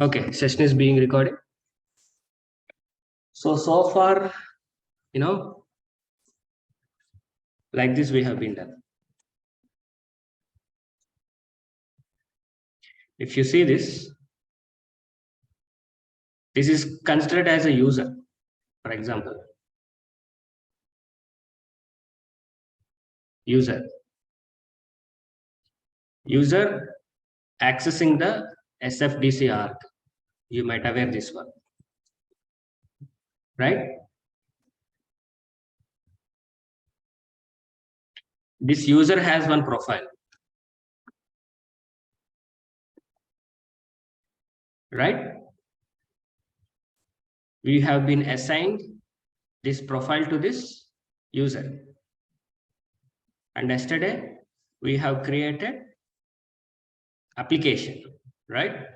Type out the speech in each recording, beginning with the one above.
Okay, session is being recorded. So far, like this we have been done. If you see this is considered as a user, for example. User accessing the SFDC arc. You might aware this one, right? This user has one profile, right? We have been assigned this profile to this user. And yesterday we have created application, right?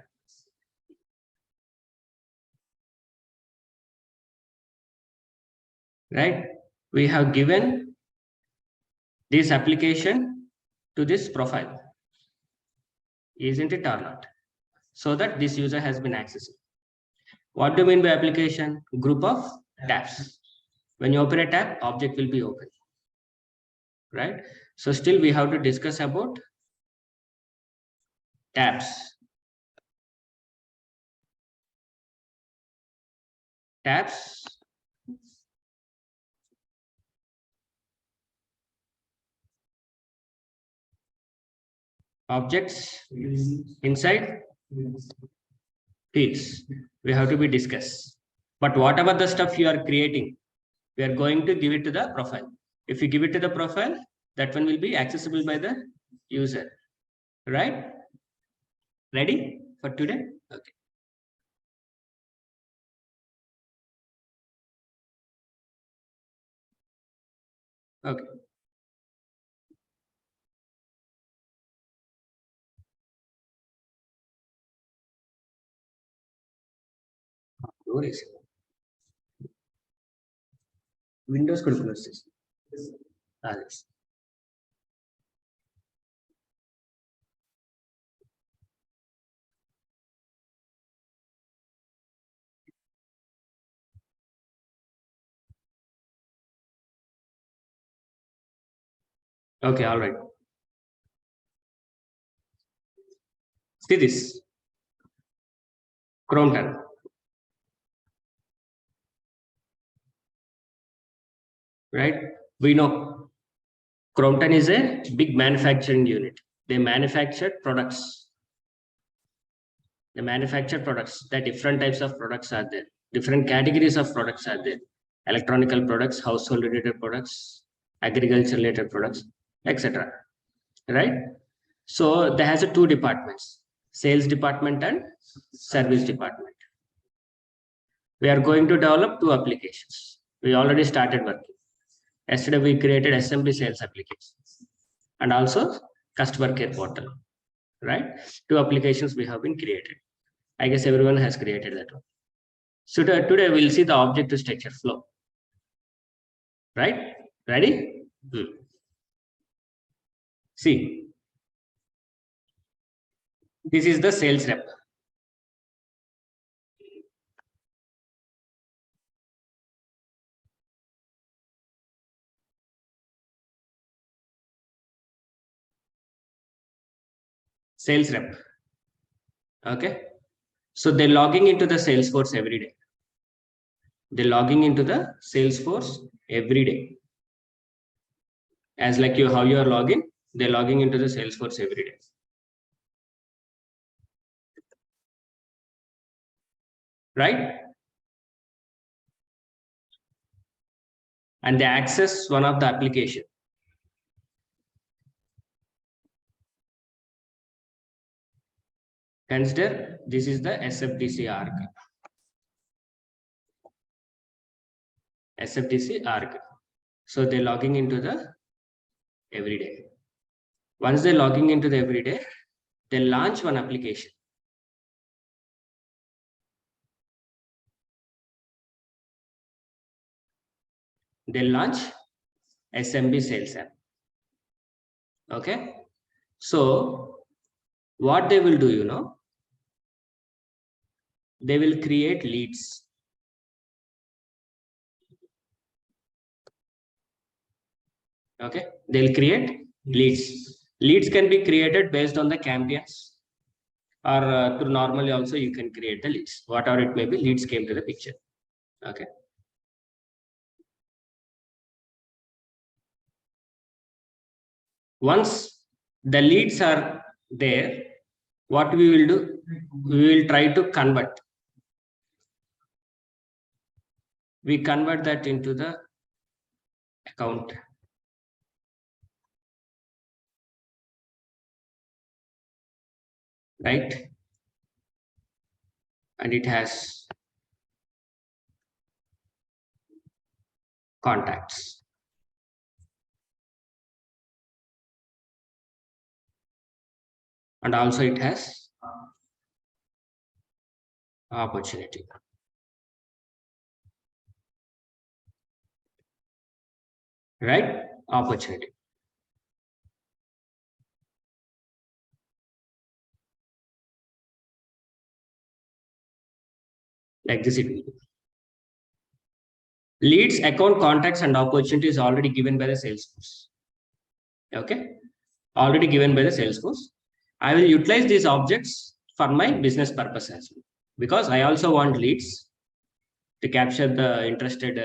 Right? We have given this application to this profile, isn't it or not? So that this user has been accessing. What do you mean by application? Group of tabs. When you open a tab, object will be open, right? So still we have to discuss about tabs. Tabs, objects inside fields. We have to be discussed. But whatever the stuff you are creating, we are going to give it to the profile. If you give it to the profile, that one will be accessible by the user, right? Ready for today? Okay. Okay. Windows could close this. Yes. Okay, all right. See this. Crompton. Right? We know Crompton is a big manufacturing unit. They manufacture products. They manufacture products. There are different types of products are there. Different categories of products are there. Electronical products, household related products, agriculture related products, etc. Right? So there has two departments, sales department and service department. We are going to develop two applications. We already started working. Yesterday we created assembly sales applications and also customer care portal, right? Two applications we have been created. I guess everyone has created that one. So today we'll see the object structure flow, right? Ready? See, this is the sales rep. Sales rep. Okay. So they're logging into the Salesforce every day. They're logging into the Salesforce every day. As like you, how you are logging, they're logging into the Salesforce every day. Right? And they access one of the application. Consider this is the SFDC arc. SFDC arc. So they're logging into the everyday. Once they're logging into the everyday, they launch one application. They launch SMB sales app. Okay. So what they will do, they will create leads. Okay, they'll create leads. Leads can be created based on the campaigns, or through normally also you can create the leads. Whatever it may be, leads came to the picture. Okay. Once the leads are there, what we will do? We will try to convert. We convert that into the account. Right? And it has contacts. And also it has opportunity. Right? Opportunity. Like this it will be. Leads, account, contacts, and opportunity is already given by the Salesforce. Okay? Already given by the Salesforce. I will utilize these objects for my business purpose as well. Because I also want leads to capture the interested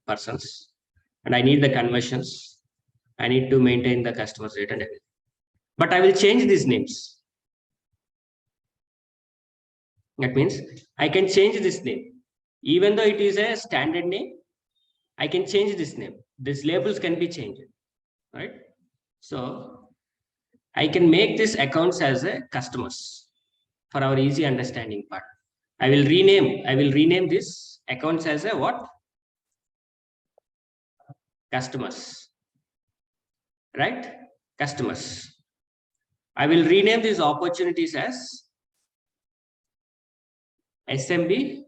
persons. And I need the conversions. I need to maintain the customer's rate and everything. But I will change these names. That means I can change this name. Even though it is a standard name, I can change this name. These labels can be changed. Right? So I can make these accounts as a customers for our easy understanding part. I will rename this accounts as a what? Customers. Right? Customers. I will rename these opportunities as SMB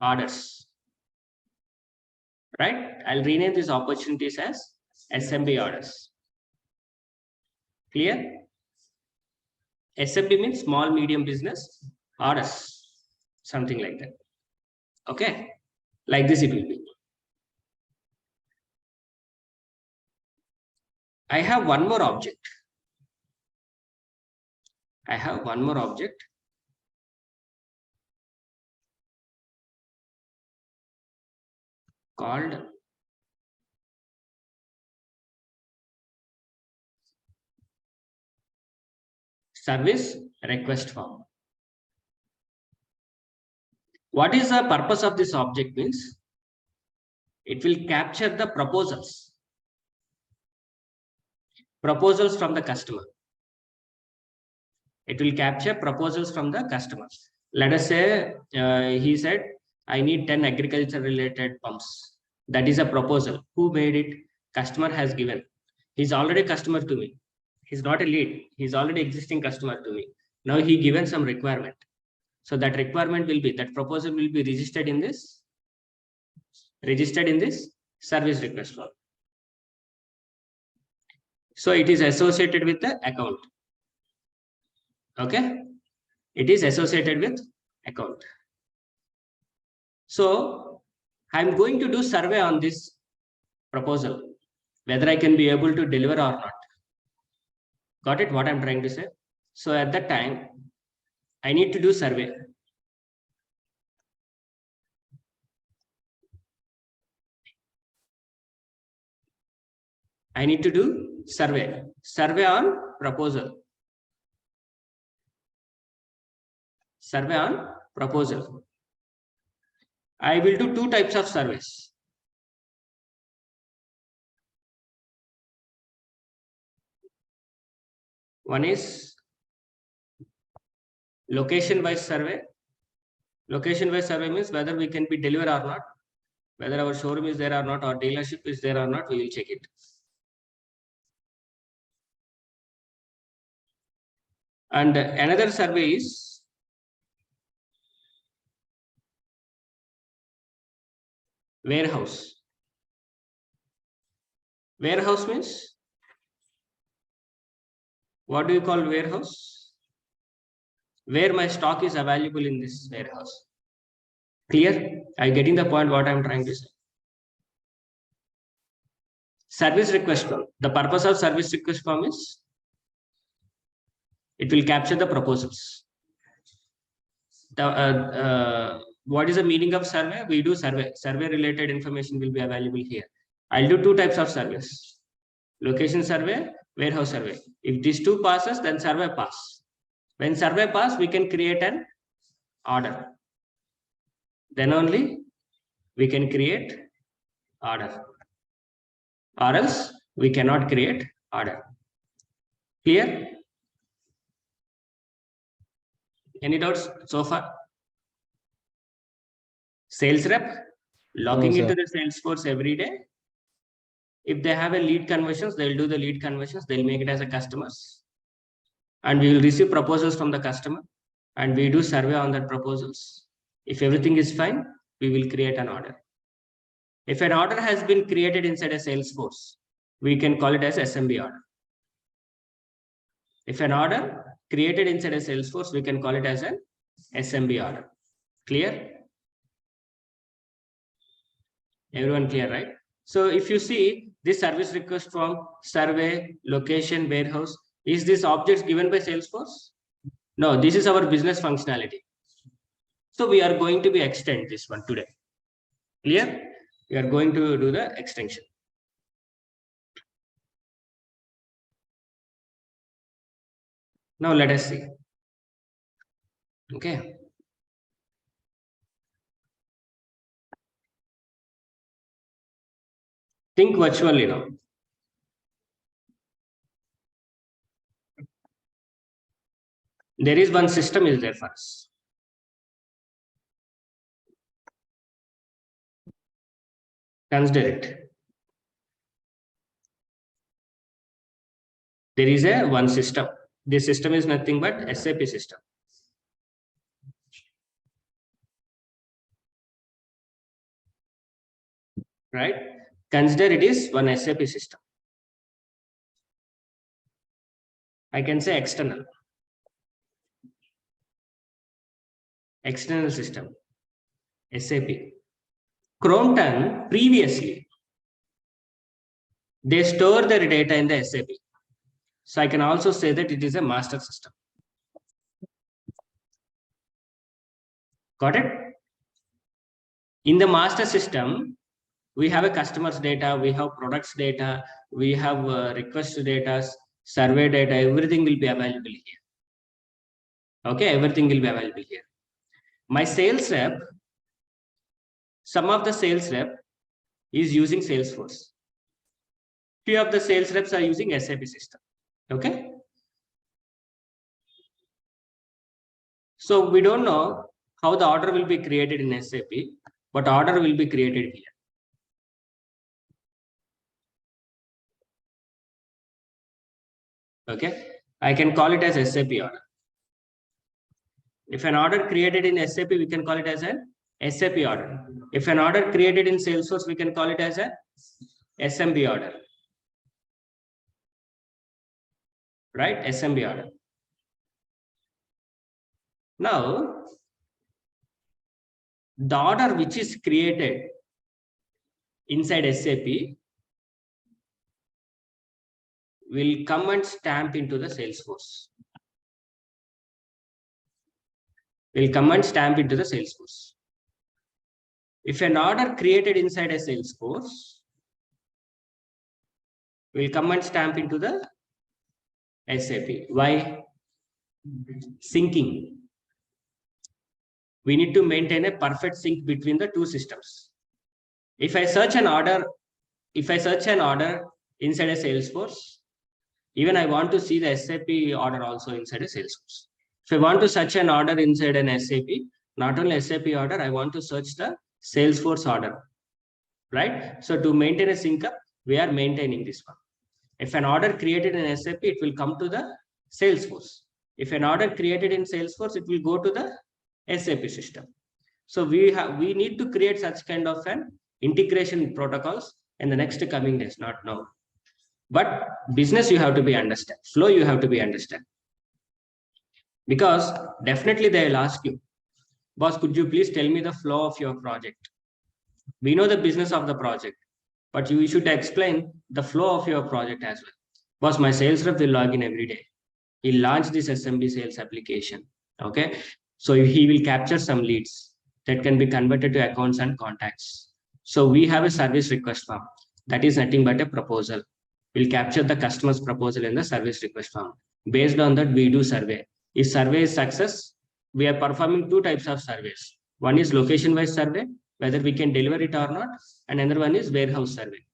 orders. Right? I'll rename these opportunities as SMB orders. Clear? SMB means small medium business orders, something like that. Okay, like this it will be. I have one more object. I have one more object called service request form. What is the purpose of this object means? It will capture the proposals from the customer. It will capture proposals from the customers. Let us say he said, I need 10 agriculture related pumps. That is a proposal. Who made it? Customer has given. He's already customer to me. He's not a lead. He's already existing customer to me. Now he given some requirement. So that requirement will be, that proposal will be registered in this service request form. So it is associated with the account. Okay. It is associated with account. So I'm going to do survey on this proposal, whether I can be able to deliver or not. Got it? What I'm trying to say? So at that time, I need to do survey. I need to do survey. Survey on proposal. Survey on proposal. I will do two types of surveys. One is location-wise survey. Location-wise survey means whether we can be delivered or not, whether our showroom is there or not, or dealership is there or not, we will check it. And another survey is warehouse. Warehouse means, what do you call warehouse? where my stock is available in this warehouse. Clear? Are you getting the point what I'm trying to say? Service request form. The purpose of service request form is it will capture the proposals. What is the meaning of survey? We do survey. Survey related information will be available here. I'll do two types of surveys. Location survey, warehouse survey. If these two passes, then survey pass. When survey pass, we can create an order. Then only we can create order. Or else we cannot create order. Clear? Any doubts so far? Sales rep logging into the Salesforce every day. If they have a lead conversions, they'll do the lead conversions. They'll make it as a customers. And we will receive proposals from the customer. And we do survey on that proposals. If everything is fine, we will create an order. If an order has been created inside a Salesforce, we can call it as SMB order. If an order created inside a Salesforce, we can call it as an SMB order. Clear? Everyone clear, right? So if you see this service request form, survey, location, warehouse, is this objects given by Salesforce? No, this is our business functionality. So we are going to be extend this one today. Clear? We are going to do the extension. Now let us see. Okay. Think virtually now. There is one system is there for us. Consider it. There is a one system. This system is nothing but SAP system. Right? Consider it is one SAP system. I can say external. External system. SAP. Crompton previously, they store their data in the SAP. So I can also say that it is a master system. Got it? In the master system, we have a customer's data, we have products data, we have request data, survey data, everything will be available here. Okay, everything will be available here. My sales rep, some of the sales rep is using Salesforce. Few of the sales reps are using SAP system. Okay. So we don't know how the order will be created in SAP, but order will be created here. Okay. I can call it as SAP order. If an order created in SAP, we can call it as an SAP order. If an order created in Salesforce, we can call it as a SMB order. Right? SMB order. Now, the order which is created inside SAP will come and stamp into the Salesforce. Will come and stamp into the Salesforce. If an order created inside a Salesforce will come and stamp into the SAP. Why? Syncing. We need to maintain a perfect sync between the two systems. If I search an order inside a Salesforce, even I want to see the SAP order also inside a Salesforce. If I want to search an order inside an SAP, not only SAP order, I want to search the Salesforce order, right? So to maintain a sync up, we are maintaining this one. If an order created in SAP, it will come to the Salesforce. If an order created in Salesforce, it will go to the SAP system. So we need to create such kind of an integration protocols in the next coming days, not now. But business you have to be understand. Flow you have to be understand. Because definitely they will ask you, boss, could you please tell me the flow of your project? We know the business of the project, but you should explain the flow of your project as well. Boss, my sales rep will log in every day. He'll launch this SMB sales application. Okay. So he will capture some leads that can be converted to accounts and contacts. So we have a service request form that is nothing but a proposal. We'll capture the customer's proposal in the service request form. Based on that, we do survey. If survey is success, we are performing two types of surveys. One is location-wise survey, whether we can deliver it or not, and another one is warehouse survey.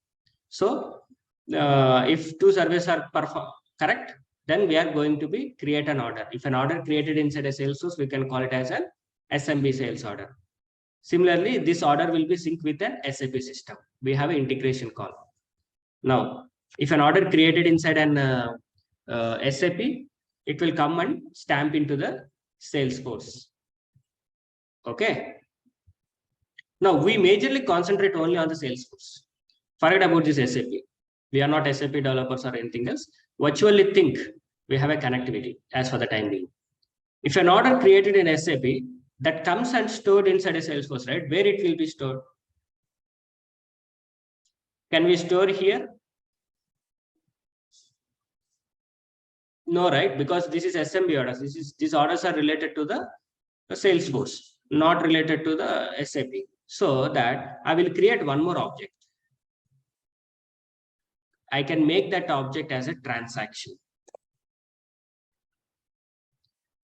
So if two surveys are correct, then we are going to be create an order. If an order created inside a Salesforce, we can call it as an SMB sales order. Similarly, this order will be synced with an SAP system. We have an integration call. Now, if an order created inside an SAP, it will come and stamp into the Salesforce. Okay. Now, we majorly concentrate only on the Salesforce. Forget about this SAP. We are not SAP developers or anything else. Virtually think we have a connectivity as for the time being. If an order created in SAP that comes and stored inside a Salesforce, right? Where it will be stored? Can we store here? No, right? Because this is SMB orders. These orders are related to the Salesforce, not related to the SAP. So that I will create one more object. I can make that object as a transaction.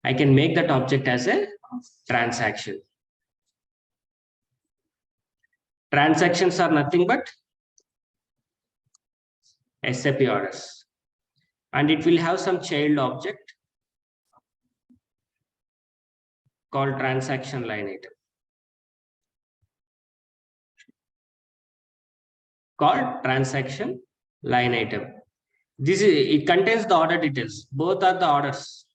I can make that object as a transaction. Transactions are nothing but SAP orders. And it will have some child object called transaction line item. Called transaction line item. It contains the order details. Both are the orders.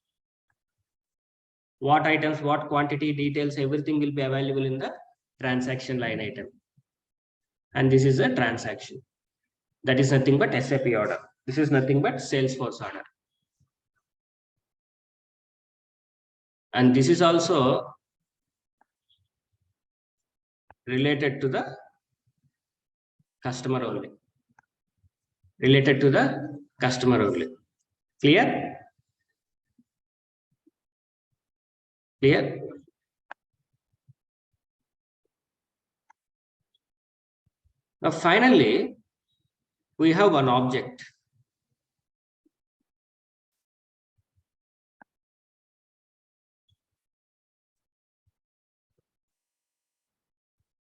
What items, what quantity details, everything will be available in the transaction line item. And this is a transaction. That is nothing but SAP order. This is nothing but Salesforce order. And this is also related to the customer only. Related to the customer only. Clear? Clear? Now, finally, we have one object.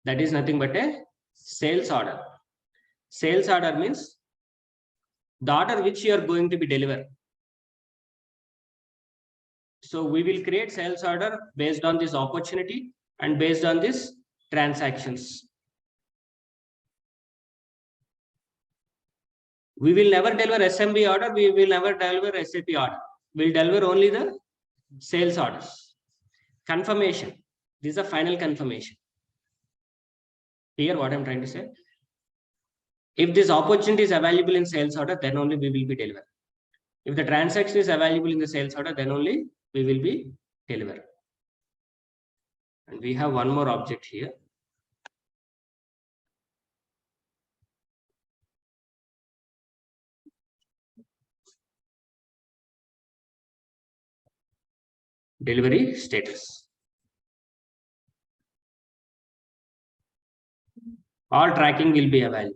That is nothing but a sales order. Sales order means the order which you are going to be delivered. So we will create sales order based on this opportunity and based on this transactions. We will never deliver SMB order. We will never deliver SAP order. We'll deliver only the sales orders. Confirmation. This is a final confirmation. Here, what I'm trying to say. If this opportunity is available in sales order, then only we will be delivered. If the transaction is available in the sales order, then only we will be delivered. And we have one more object here. Delivery status. All tracking will be available.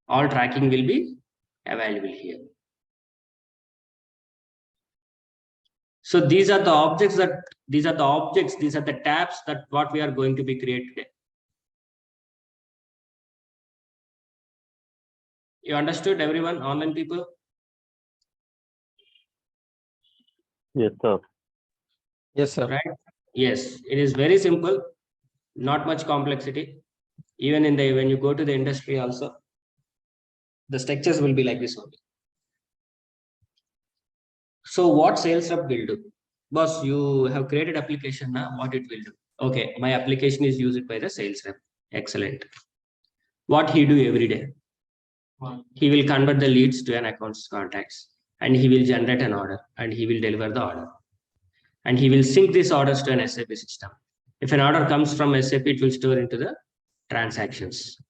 All tracking will be available here. So these are the objects these are the tabs that what we are going to be created today. You understood, everyone, online people? Yes, sir. Yes, sir. Right? Yes, it is very simple, not much complexity. Even in when you go to the industry also, the structures will be like this only. So what sales rep will do? Boss, you have created application now, what it will do? Okay, my application is used by the sales rep. Excellent. What he do every day? He will convert the leads to an accounts contacts. and he will generate an order and he will deliver the order. And he will sync these orders to an SAP system. If an order comes from SAP, it will store into the transactions.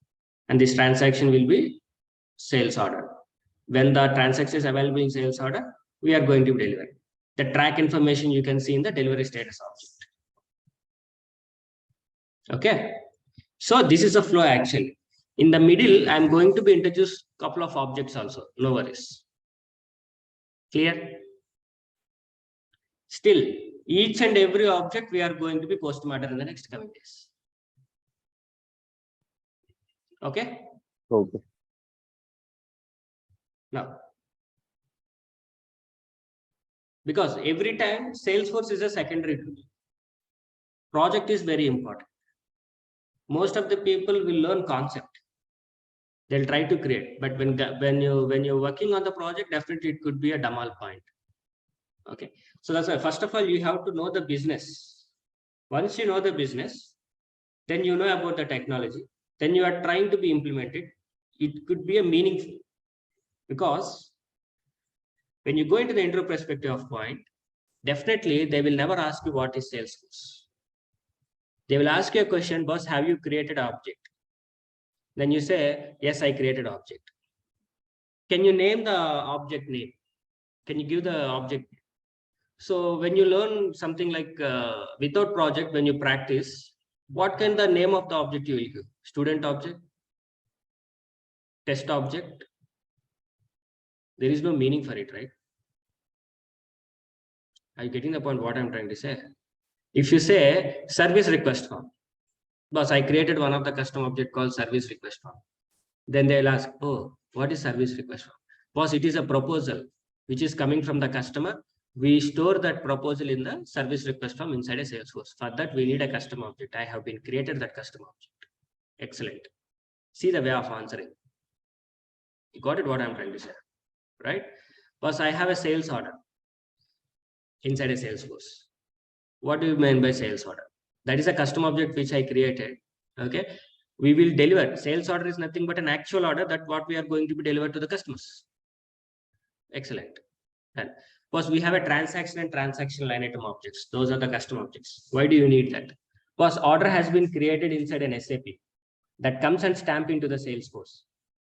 And this transaction will be sales order. When the transaction is available in sales order, we are going to deliver. The track information you can see in the delivery status object. Okay. So this is a flow actually. In the middle, I'm going to be introduced a couple of objects also. No worries. Clear? Still, each and every object we are going to be postmortem in the next coming days. Okay? Okay. Now, because every time Salesforce is a secondary tool. Project is very important. Most of the people will learn concept. They'll try to create, but when you're working on the project, definitely it could be a Damal point. Okay, so that's why first of all you have to know the business. Once you know the business, then you know about the technology. Then you are trying to be implemented. It could be a meaningful, because when you go into the intro perspective of point, definitely they will never ask you what is Salesforce. They will ask you a question, boss, have you created an object? Then you say, yes, I created an object. Can you name the object name? Can you give the object? So when you learn something like without project, when you practice, what can the name of the object you will give? Student object? Test object? There is no meaning for it, right? Are you getting the point what I'm trying to say? If you say service request form, boss, I created one of the custom object called service request form. Then they'll ask, oh, what is service request form? Boss, it is a proposal which is coming from the customer. We store that proposal in the service request form inside a Salesforce. For that, we need a custom object. I have been created that custom object. Excellent. See the way of answering. You got it what I'm trying to say, right? Boss, I have a sales order inside a Salesforce. What do you mean by sales order? That is a custom object which I created. Okay. We will deliver. Sales order is nothing but an actual order that what we are going to be delivered to the customers. Excellent. And because we have a transaction and transaction line item objects. Those are the custom objects. Why do you need that? Because order has been created inside an SAP that comes and stamped into the Salesforce.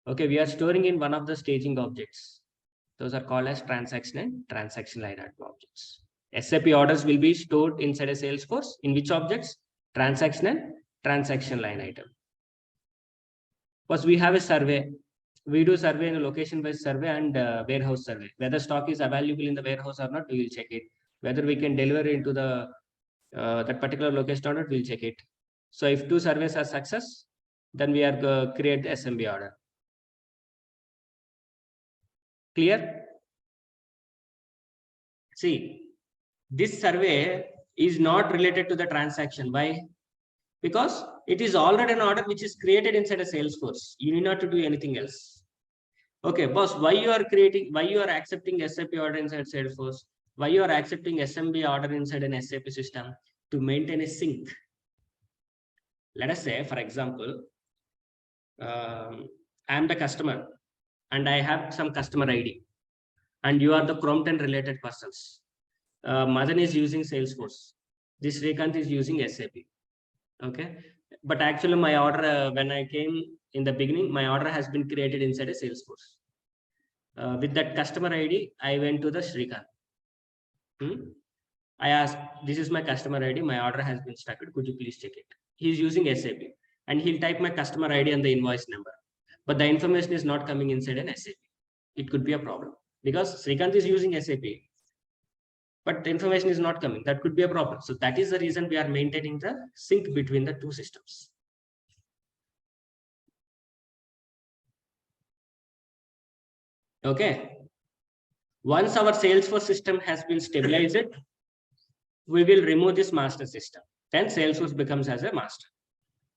Okay, we are storing in one of the staging objects. Those are called as transaction and transaction line item objects. SAP orders will be stored inside a Salesforce. In which objects? Transaction and transaction line item. Because we have a survey. We do survey in a location-based survey and warehouse survey. Whether stock is available in the warehouse or not, we will check it. Whether we can deliver into the that particular location or not, we'll check it. So if two surveys are success, then we are create the SMB order. Clear? See, this survey is not related to the transaction. Why? Because it is already an order which is created inside a Salesforce. You need not to do anything else. Okay, boss, why you are accepting SAP order inside Salesforce? Why you are accepting SMB order inside an SAP system? To maintain a sync. Let us say, for example, I am the customer and I have some customer ID and you are the Crompton related persons. Madan is using Salesforce. This Srikanth is using SAP. Okay, but actually my order, when I came in the beginning, my order has been created inside a Salesforce. With that customer ID, I went to the Srikanth. I asked, this is my customer ID. My order has been stuck. Could you please check it? He's using SAP and he'll type my customer ID and the invoice number. But the information is not coming inside an SAP. It could be a problem because Srikanth is using SAP, but the information is not coming. That could be a problem. So that is the reason we are maintaining the sync between the two systems. Okay. Once our Salesforce system has been stabilized, we will remove this master system. Then Salesforce becomes as a master.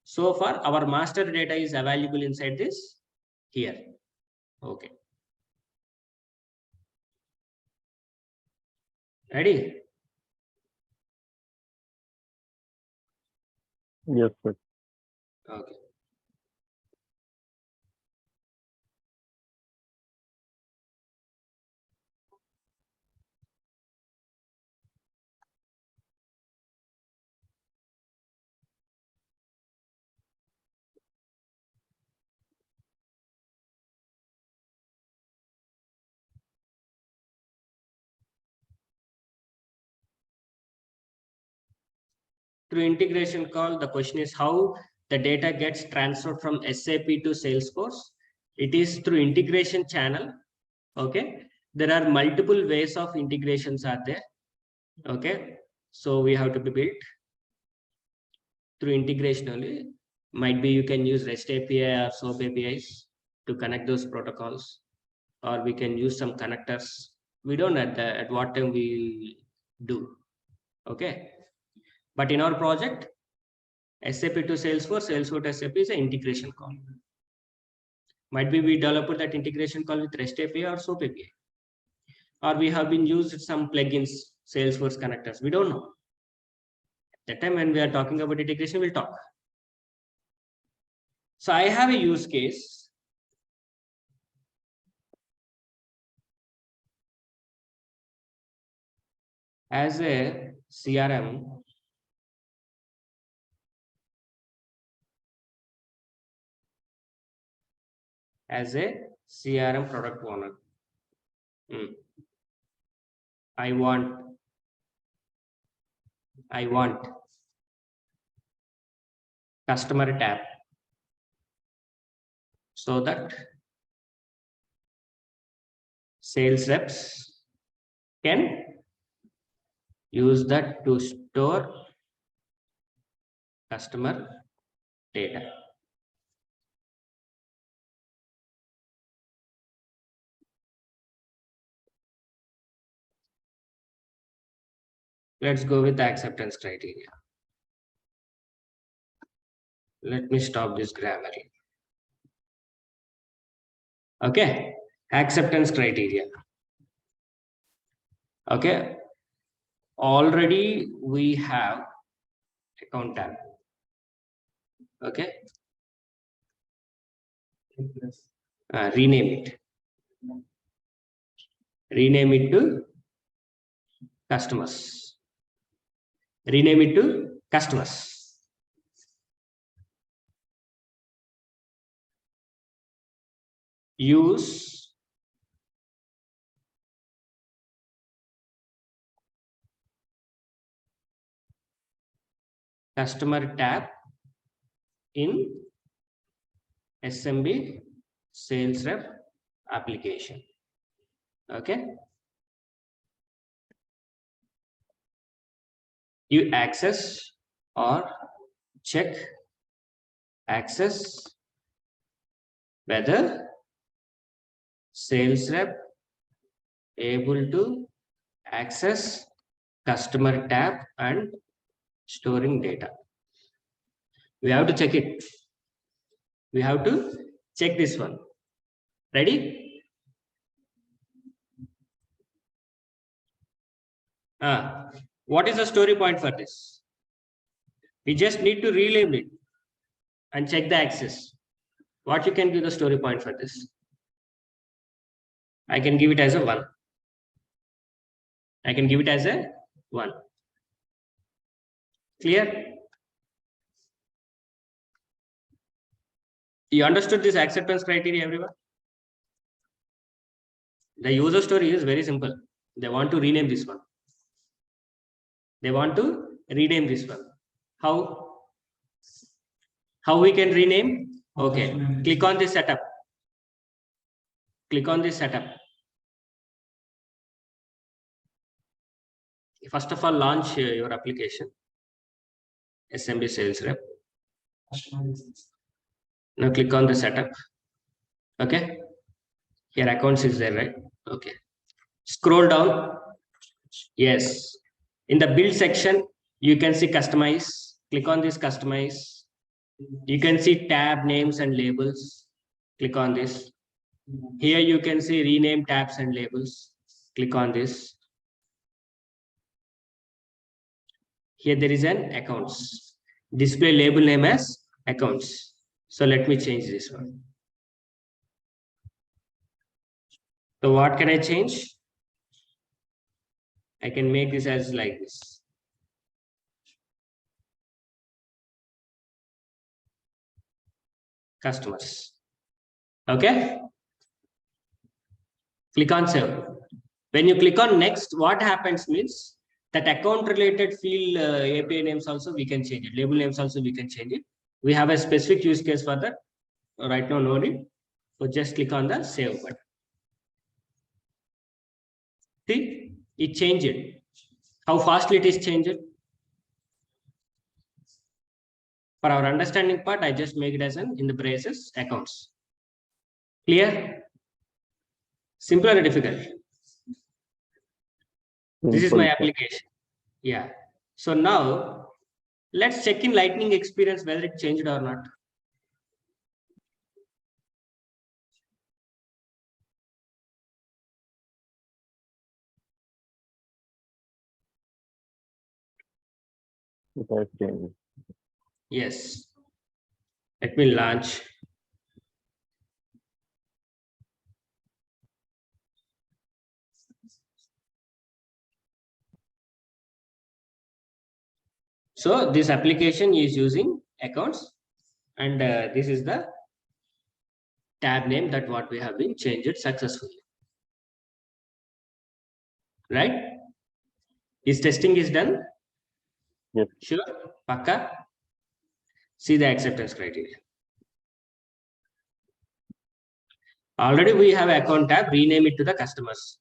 So far, our master data is available inside this here. Okay. Ready? Yes, sir. Okay. through integration call, the question is how the data gets transferred from SAP to Salesforce. It is through integration channel. Okay. There are multiple ways of integrations are there. Okay. So we have to be built through integration only. Might be you can use REST API or SOAP APIs to connect those protocols, or we can use some connectors. We don't know at what time we do. Okay. But in our project, SAP to Salesforce, Salesforce to SAP is an integration call. Might be we developed that integration call with REST API or SOAP API. Or we have been used some plugins, Salesforce connectors. We don't know. That time when we are talking about integration, we'll talk. So I have a use case. As a CRM, as a CRM product owner. I want customer tab so that sales reps can use that to store customer data. Let's go with the acceptance criteria. Let me stop this grammar. Okay, acceptance criteria. Okay, already we have account tab. Okay, rename it. Rename it to customers. Rename it to customers. Use customer tab in SMB sales rep application. Okay. You access or check access whether sales rep able to access customer tab and storing data. We have to check it. We have to check this one. Ready? What is the story point for this? We just need to relabel it and check the access. What you can give the story point for this? I can give it as a 1. I can give it as a 1. Clear? You understood this acceptance criteria, everyone? The user story is very simple. They want to rename this one. They want to rename this one. How? How we can rename? Okay. Click on this setup. Click on this setup. First of all, launch your application. SMB sales rep. Now click on the setup. Okay. Here accounts is there, right? Okay. Scroll down. Yes. In the build section, you can see customize. Click on this customize. You can see tab names and labels. Click on this. Here you can see rename tabs and labels. Click on this. Here there is an accounts. Display label name as accounts. So let me change this one. So what can I change? I can make this as like this. Customers. Okay. Click on save. When you click on next, what happens means That account related field API names also we can change it. Label names also we can change it. We have a specific use case for that. Right now, no need. So just click on the save button. See, it changed. How fastly it is changed. For our understanding part, I just make it as in the braces accounts. Clear? Simple or difficult? This is my application. Yeah. So now let's check in Lightning experience whether it changed or not. It has changed. Yes. Let me launch. So this application is using accounts, and this is the tab name that what we have been changed successfully. Right? Is testing is done? Yes. Sure. Pakka. See the acceptance criteria. Already we have account tab. Rename it to the customers.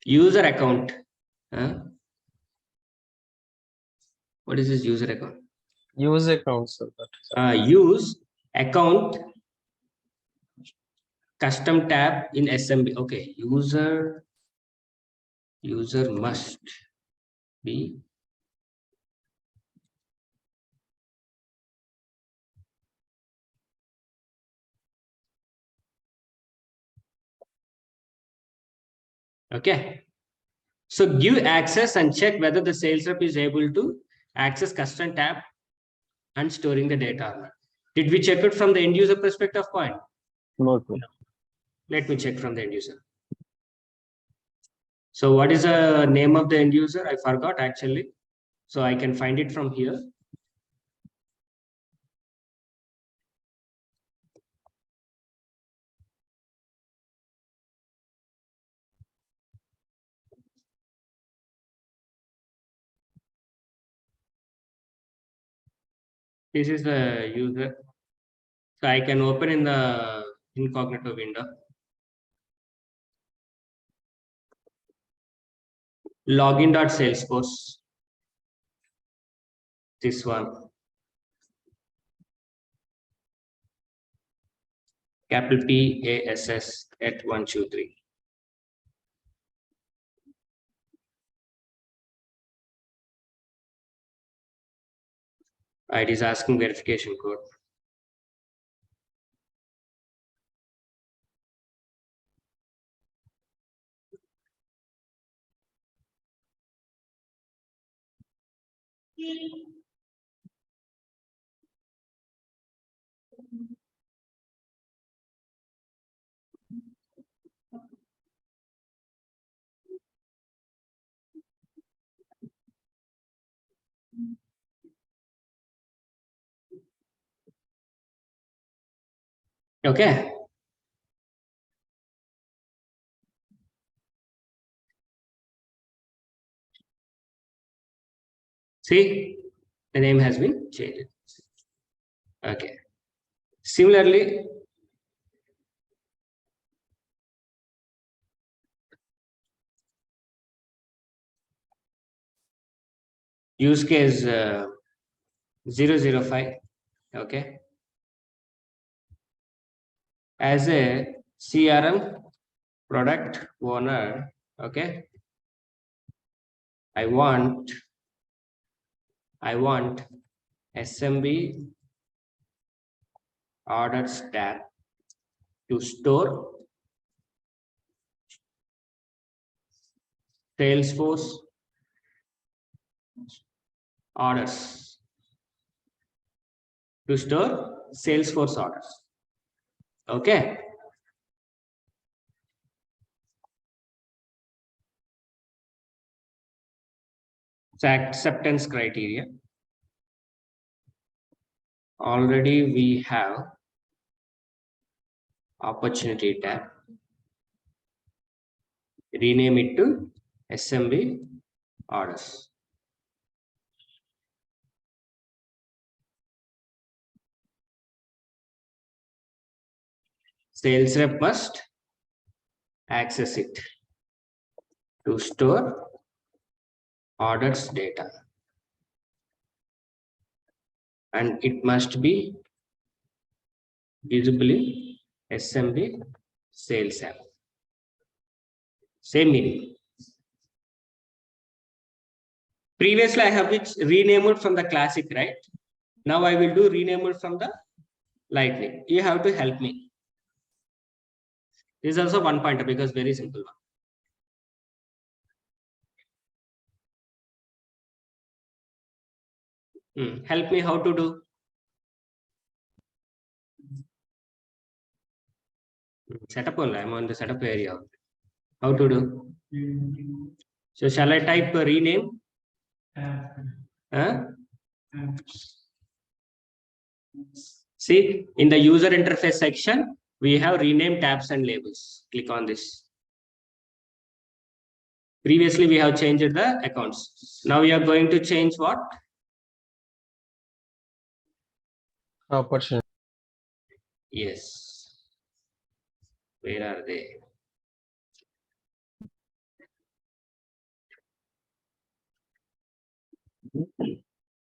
User account. What is this user account? Use account, sir. Use account custom tab in SMB. Okay, user must be okay. So give access and check whether the sales rep is able to access custom tab and storing the data or not. Did we check it from the end user perspective point? No, sir. Let me check from the end user. So what is the name of the end user? I forgot actually. So I can find it from here. This is the user. So I can open in the incognito window. Login.salesforce. This one. Capital PASS at 123. It is asking verification code. Okay. See, the name has been changed. Okay. Similarly, use case 005. Okay. As a CRM product owner, okay, I want SMB orders tab to store Salesforce orders. To store Salesforce orders. Okay. So acceptance criteria. Already we have opportunity tab. Rename it to SMB orders. Sales rep must access it to store orders data, and it must be visibly SMB sales app. Same meaning. Previously, I have it renamed from the classic, right? Now I will do rename from the lightning. You have to help me. This is also one pointer because very simple one. Help me how to do. Setup only. I'm on the setup area. How to do? So shall I type rename? See, in the user interface section, we have rename tabs and labels. Click on this. Previously, we have changed the accounts. Now we are going to change what? Opportunity. Yes. Where are they?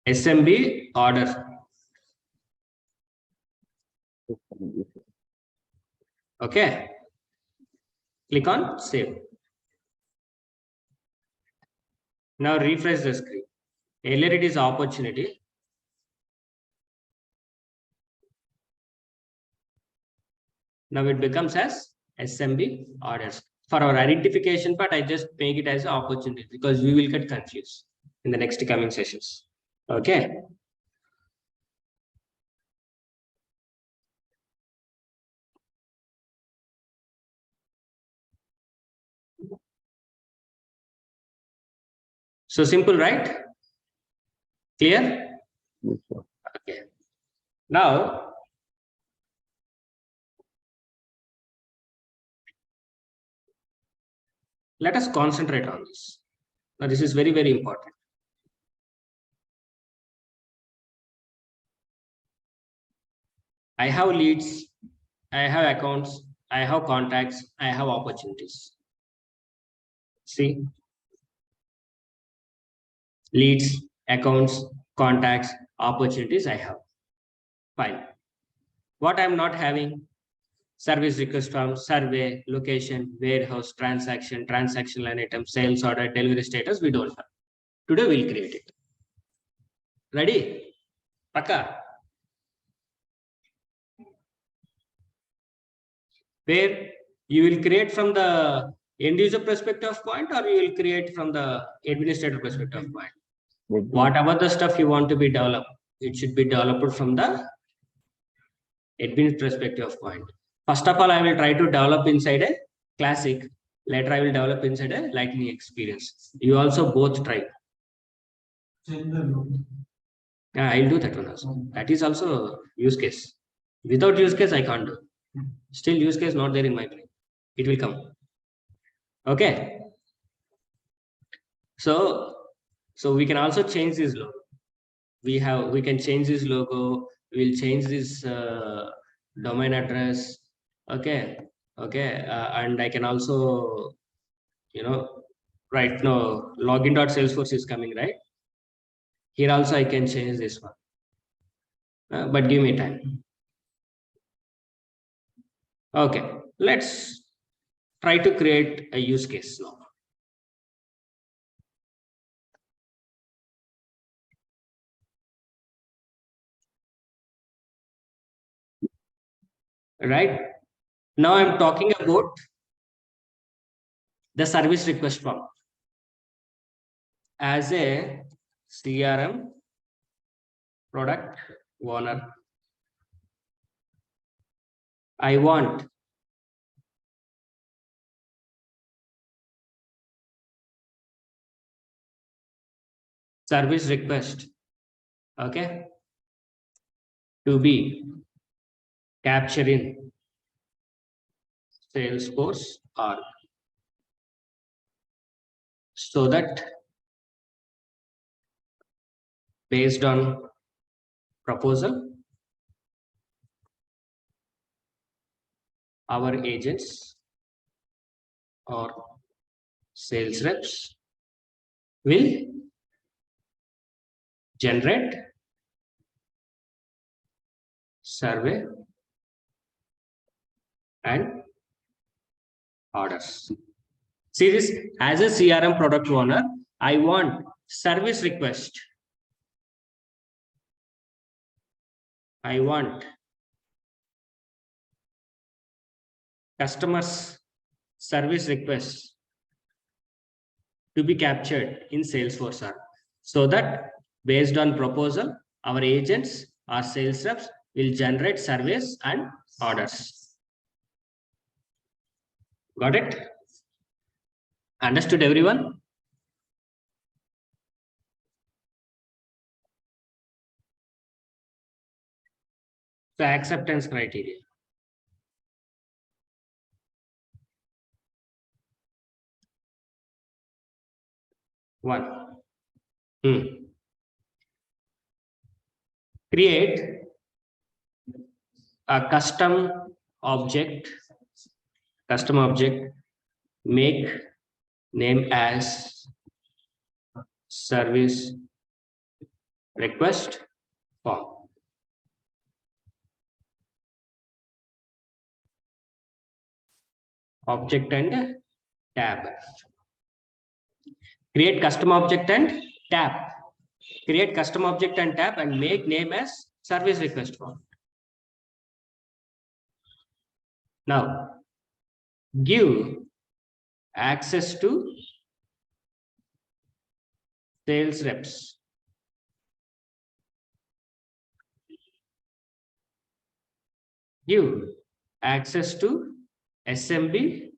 SMB order. Okay. Click on save. Now refresh the screen. Earlier it is opportunity. Now it becomes as SMB orders. For our identification part, I just make it as opportunity because we will get confused in the next coming sessions. Okay. So simple, right? Clear? Yes, sir. Okay. Now, let us concentrate on this. Now, this is very, very important. I have leads, I have accounts, I have contacts, I have opportunities. See, leads, accounts, contacts, opportunities I have. Fine. What I'm not having? Service request form, survey, location, warehouse, transaction, transaction line item, sales order, delivery status, we don't have. Today we'll create it. Ready? Paka. Where you will create from the end user perspective point, or you will create from the administrator perspective point. Whatever the stuff you want to be developed, it should be developed from the admin perspective point. First of all, I will try to develop inside a classic. Later, I will develop inside a lightning experience. You also both try. Yeah, I'll do that one also. That is also use case. Without use case, I can't do. Still, use case not there in my brain. It will come. Okay. So we can also change this logo. We can change this logo. We'll change this domain address. Okay. And I can also, right now login.salesforce is coming, right? Here also I can change this one. But give me time. Okay. Let's try to create a use case now. Right. Now I'm talking about the service request form as a CRM product owner. I want service request, okay, to be captured in Salesforce org, so that based on proposal, our agents or sales reps will generate survey and orders. See this, as a CRM product owner, I want service request. I want customers service requests to be captured in Salesforce, so that based on proposal, our agents or sales reps will generate surveys and orders. Got it? Understood, everyone? The acceptance criteria. One. Create a custom object, make name as service request form. Object and tab. Create custom object and tab. Create custom object and tab and make name as service request form. Now, give access to sales reps. Give access to SMB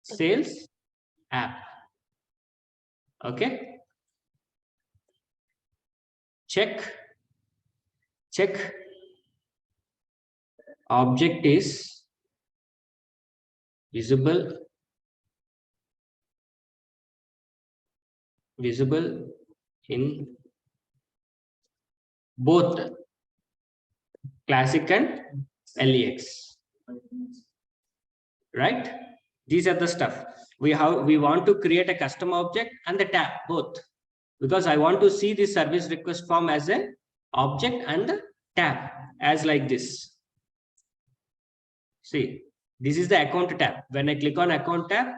sales app. Okay. Check object is visible in both classic and LEX, right? These are the stuff we want to create a custom object and the tab both, because I want to see the service request form as an object and the tab as like this. See, this is the account tab. When I click on account tab,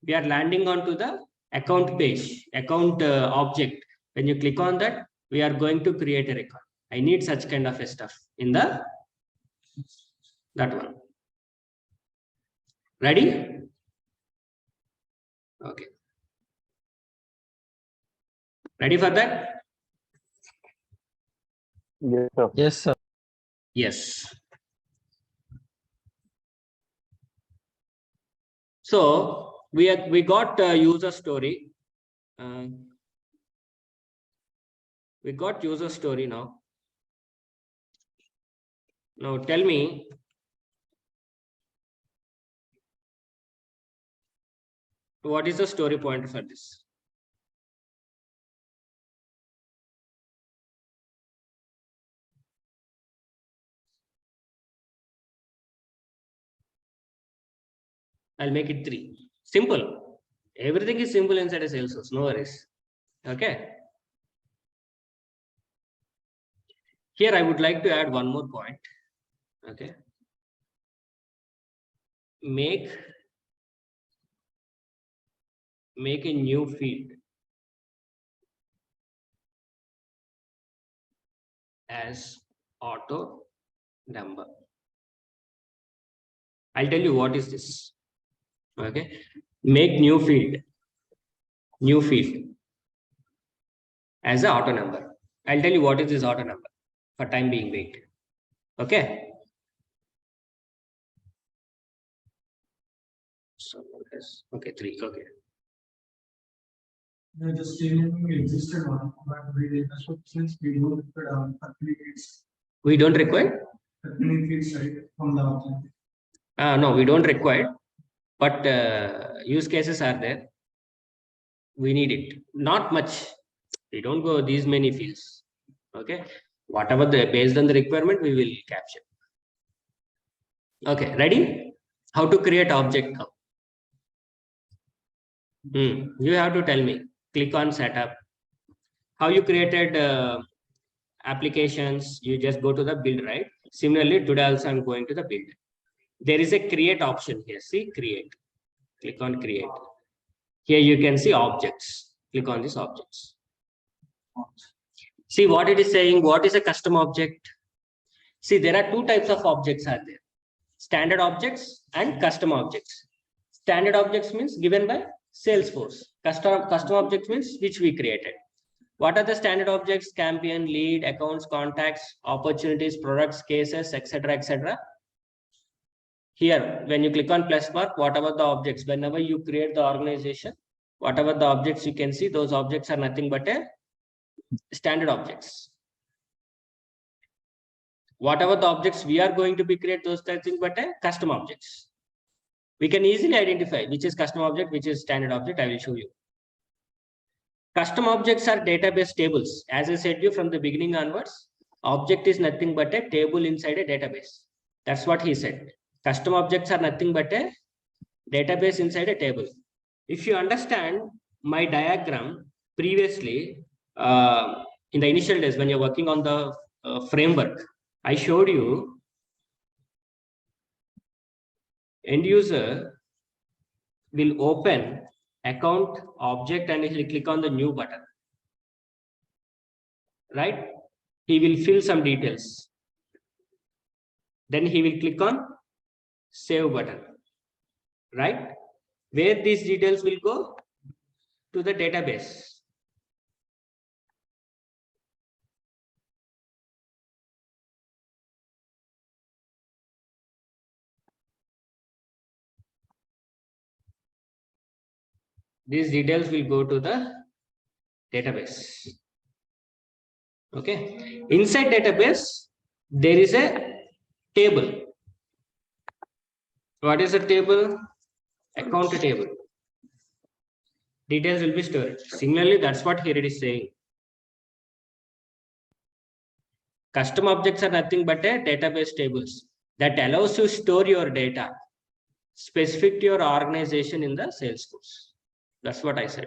we are landing onto the account page, account object. When you click on that, we are going to create a record. I need such kind of a stuff in the that one. Ready? Okay. Ready for that? Yes, sir. Yes, sir. Yes. So we got user story. We got user story now. Now tell me, what is the story pointer for this? I'll make it 3. Simple. Everything is simple inside a Salesforce. No worries. Okay. Here I would like to add one more point. Okay. Make a new field as auto number. I'll tell you what is this. Okay. Make new field as an auto number. I'll tell you what is this auto number. For time being, wait. Okay. So okay, 3. Okay. Just changing existed one, but since we don't require 30 feet, We don't require? 30 feet right from the outline. No, we don't require, but use cases are there. We need it. Not much. We don't go these many fields. Okay, whatever based on the requirement, we will capture. Okay, ready? How to create object now? You have to tell me. Click on setup. How you created applications? You just go to the build, right? Similarly, today also I'm going to the build. There is a create option here. See, create. Click on create. Here you can see objects. Click on these objects. See what it is saying. What is a custom object? See, there are two types of objects are there. Standard objects and custom objects. Standard objects means given by Salesforce. Custom objects means which we created. What are the standard objects? Campaign, lead, accounts, contacts, opportunities, products, cases, etc., etc. Here, when you click on plus mark, whatever the objects, whenever you create the organization, whatever the objects you can see, those objects are nothing but a standard objects. Whatever the objects we are going to be create, those things but a custom objects. We can easily identify which is custom object, which is standard object. I will show you. Custom objects are database tables. As I said you from the beginning onwards, object is nothing but a table inside a database. That's what he said. Custom objects are nothing but a database inside a table. If you understand my diagram previously, in the initial days when you're working on the framework, I showed you end user will open account object and he'll click on the new button, right? He will fill some details. Then he will click on save button, right? Where these details will go? To the database. These details will go to the database. Okay. Inside database, there is a table. What is a table? Account table. Details will be stored. Similarly, that's what here it is saying. Custom objects are nothing but a database tables that allows you to store your data specific to your organization in the Salesforce. That's what I said.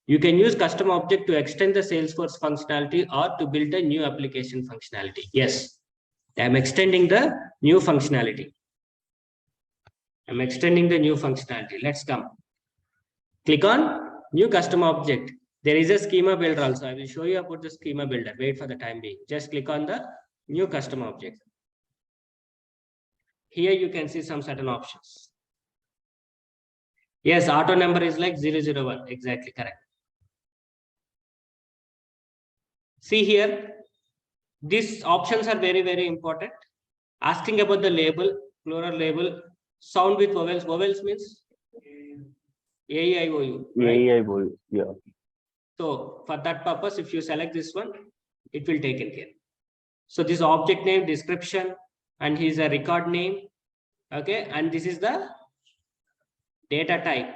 You can use custom object to extend the Salesforce functionality or to build a new application functionality. Yes, I'm extending the new functionality. I'm extending the new functionality. Let's come. Click on new custom object. There is a schema builder also. I will show you about the schema builder. Wait for the time being. Just click on the new custom object. Here you can see some certain options. Yes, auto number is like 001. Exactly correct. See here, these options are very, very important. Asking about the label, plural label, sound with vowels. Vowels means A-E-I-O-U. Right? A-E-I-O-U, yeah. So for that purpose, if you select this one, it will take care. So this object name, description, and here's a record name. Okay, and this is the data type.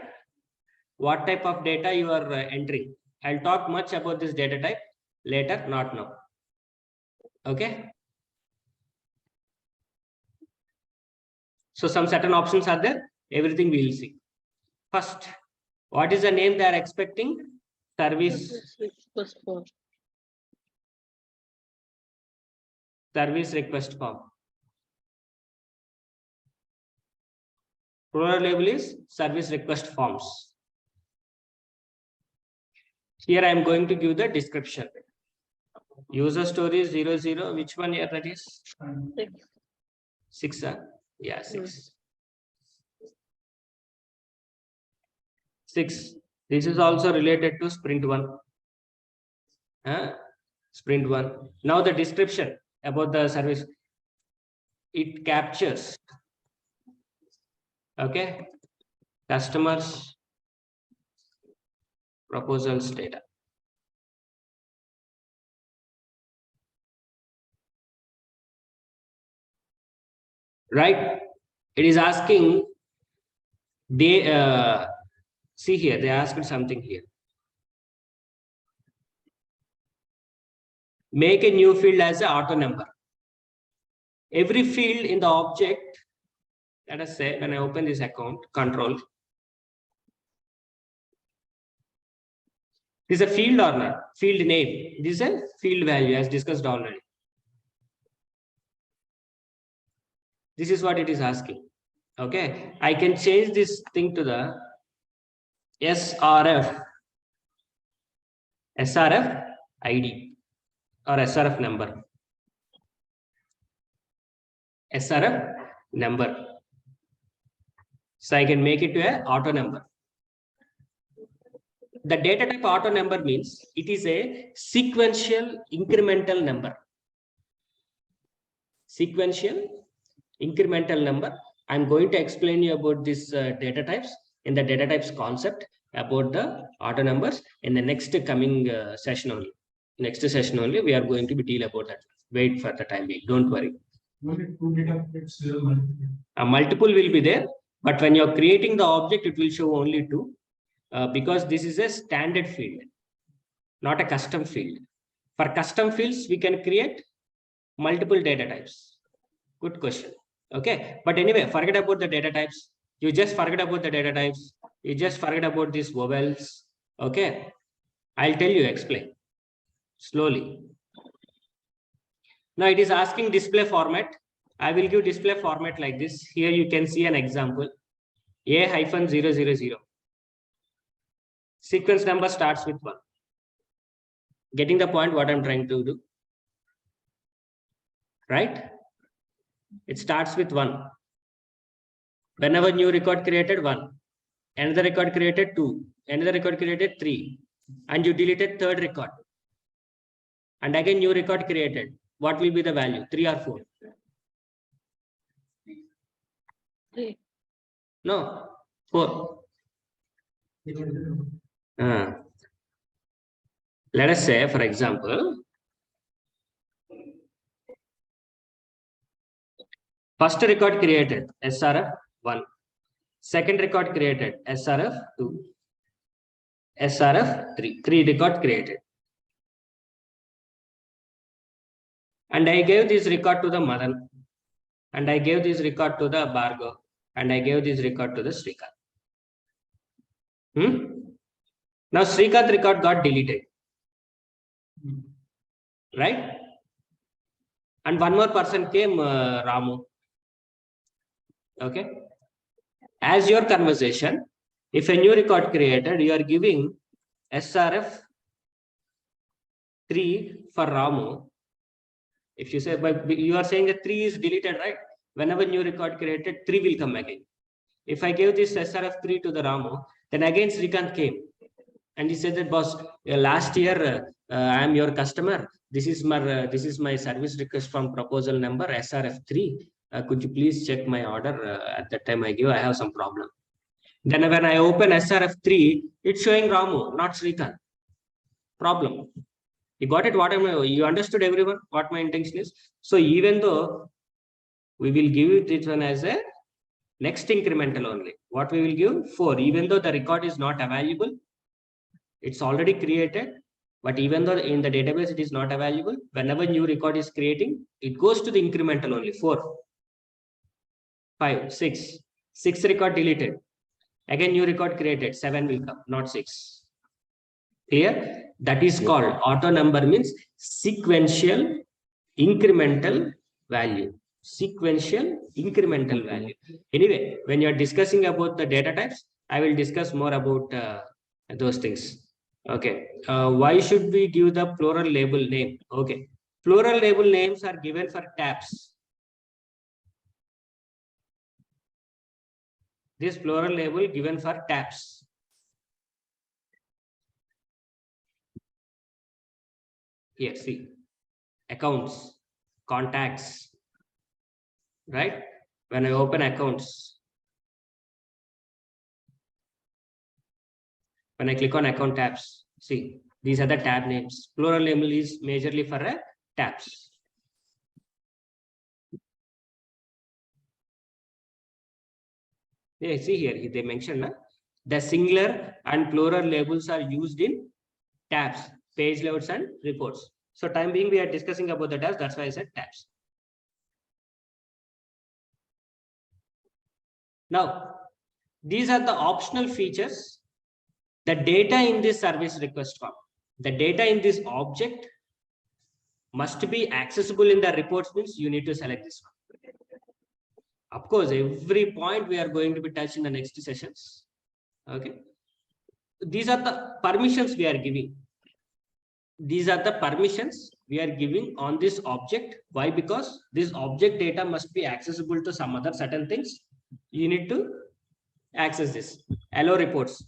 What type of data you are entering? I'll talk much about this data type later, not now. Okay. So some certain options are there. Everything we will see. First, what is the name they are expecting? Service request form. Plural label is service request forms. Here I am going to give the description. User story 00. Which one here that is? 6. Yeah, 6. 6. This is also related to sprint 1. Sprint 1. Now the description about the service. It captures. Okay. Customers proposals data. Right. It is asking they see here they asked something here. make a new field as a auto number. Every field in the object, let us say when I open this account, control, this is a field or not? Field name. This is a field value as discussed already. This is what it is asking. Okay, I can change this thing to the SRF ID or SRF number. SRF number. So I can make it to an auto number. The data type auto number means it is a sequential incremental number. Sequential incremental number. I'm going to explain you about this data types in the data types concept about the auto numbers in the next coming session only. Next session only we are going to be deal about that. Wait for the time being. Don't worry. Only 2 data types multiple. A multiple will be there, but when you're creating the object, it will show only 2 because this is a standard field, not a custom field. For custom fields, we can create multiple data types. Good question. Okay, but anyway, forget about the data types. You just forget about the data types. You just forget about these vowels. Okay, I'll tell you, explain slowly. Now it is asking display format. I will give display format like this. Here you can see an example. A-000. Sequence number starts with 1. Getting the point what I'm trying to do? Right? It starts with 1. Whenever new record created 1, another record created 2, another record created 3, and you deleted third record. And again new record created. What will be the value? 3 or 4? No, 4. Let us say, for example, first record created SRF 1, second record created SRF 2, SRF 3, 3 record created. And I gave this record to the Madan, and I gave this record to the Bhargav, and I gave this record to the Srikanth. Now Srikanth record got deleted, right? And one more person came, Ramu. Okay. As your conversation, if a new record created, you are giving SRF 3 for Ramu. If you say, but you are saying that 3 is deleted, right? Whenever new record created, 3 will come again. If I gave this SRF 3 to the Ramu, then again Srikanth came. And he said that, boss, last year I am your customer. This is my service request from proposal number SRF 3. Could you please check my order? At that time I give, I have some problem. Then when I open SRF 3, it's showing Ramu, not Srikanth. Problem. You got it? You understood everyone what my intention is? So even though we will give this one as a next incremental only. What we will give? 4. Even though the record is not available, it's already created. But even though in the database it is not available, whenever new record is creating, it goes to the incremental only. 4, 5, 6. 6 record deleted. Again new record created. 7 will come, not 6. Clear? That is called auto number, means sequential incremental value. Sequential incremental value. Anyway, when you are discussing about the data types, I will discuss more about those things. Okay. Why should we give the plural label name? Okay. Plural label names are given for tabs. This plural label given for tabs. Here, see. Accounts, contacts. Right? When I open accounts, when I click on account tabs, see, these are the tab names. Plural label is majorly for tabs. Yeah, see here, they mentioned the singular and plural labels are used in tabs, page layouts and reports. So time being, we are discussing about the tabs. That's why I said tabs. Now, these are the optional features. The data in this service request form, the data in this object must be accessible in the reports means you need to select this one. Of course, every point we are going to be touched in the next sessions. Okay. These are the permissions we are giving. These are the permissions we are giving on this object. Why? Because this object data must be accessible to some other certain things. You need to access this. Allow reports.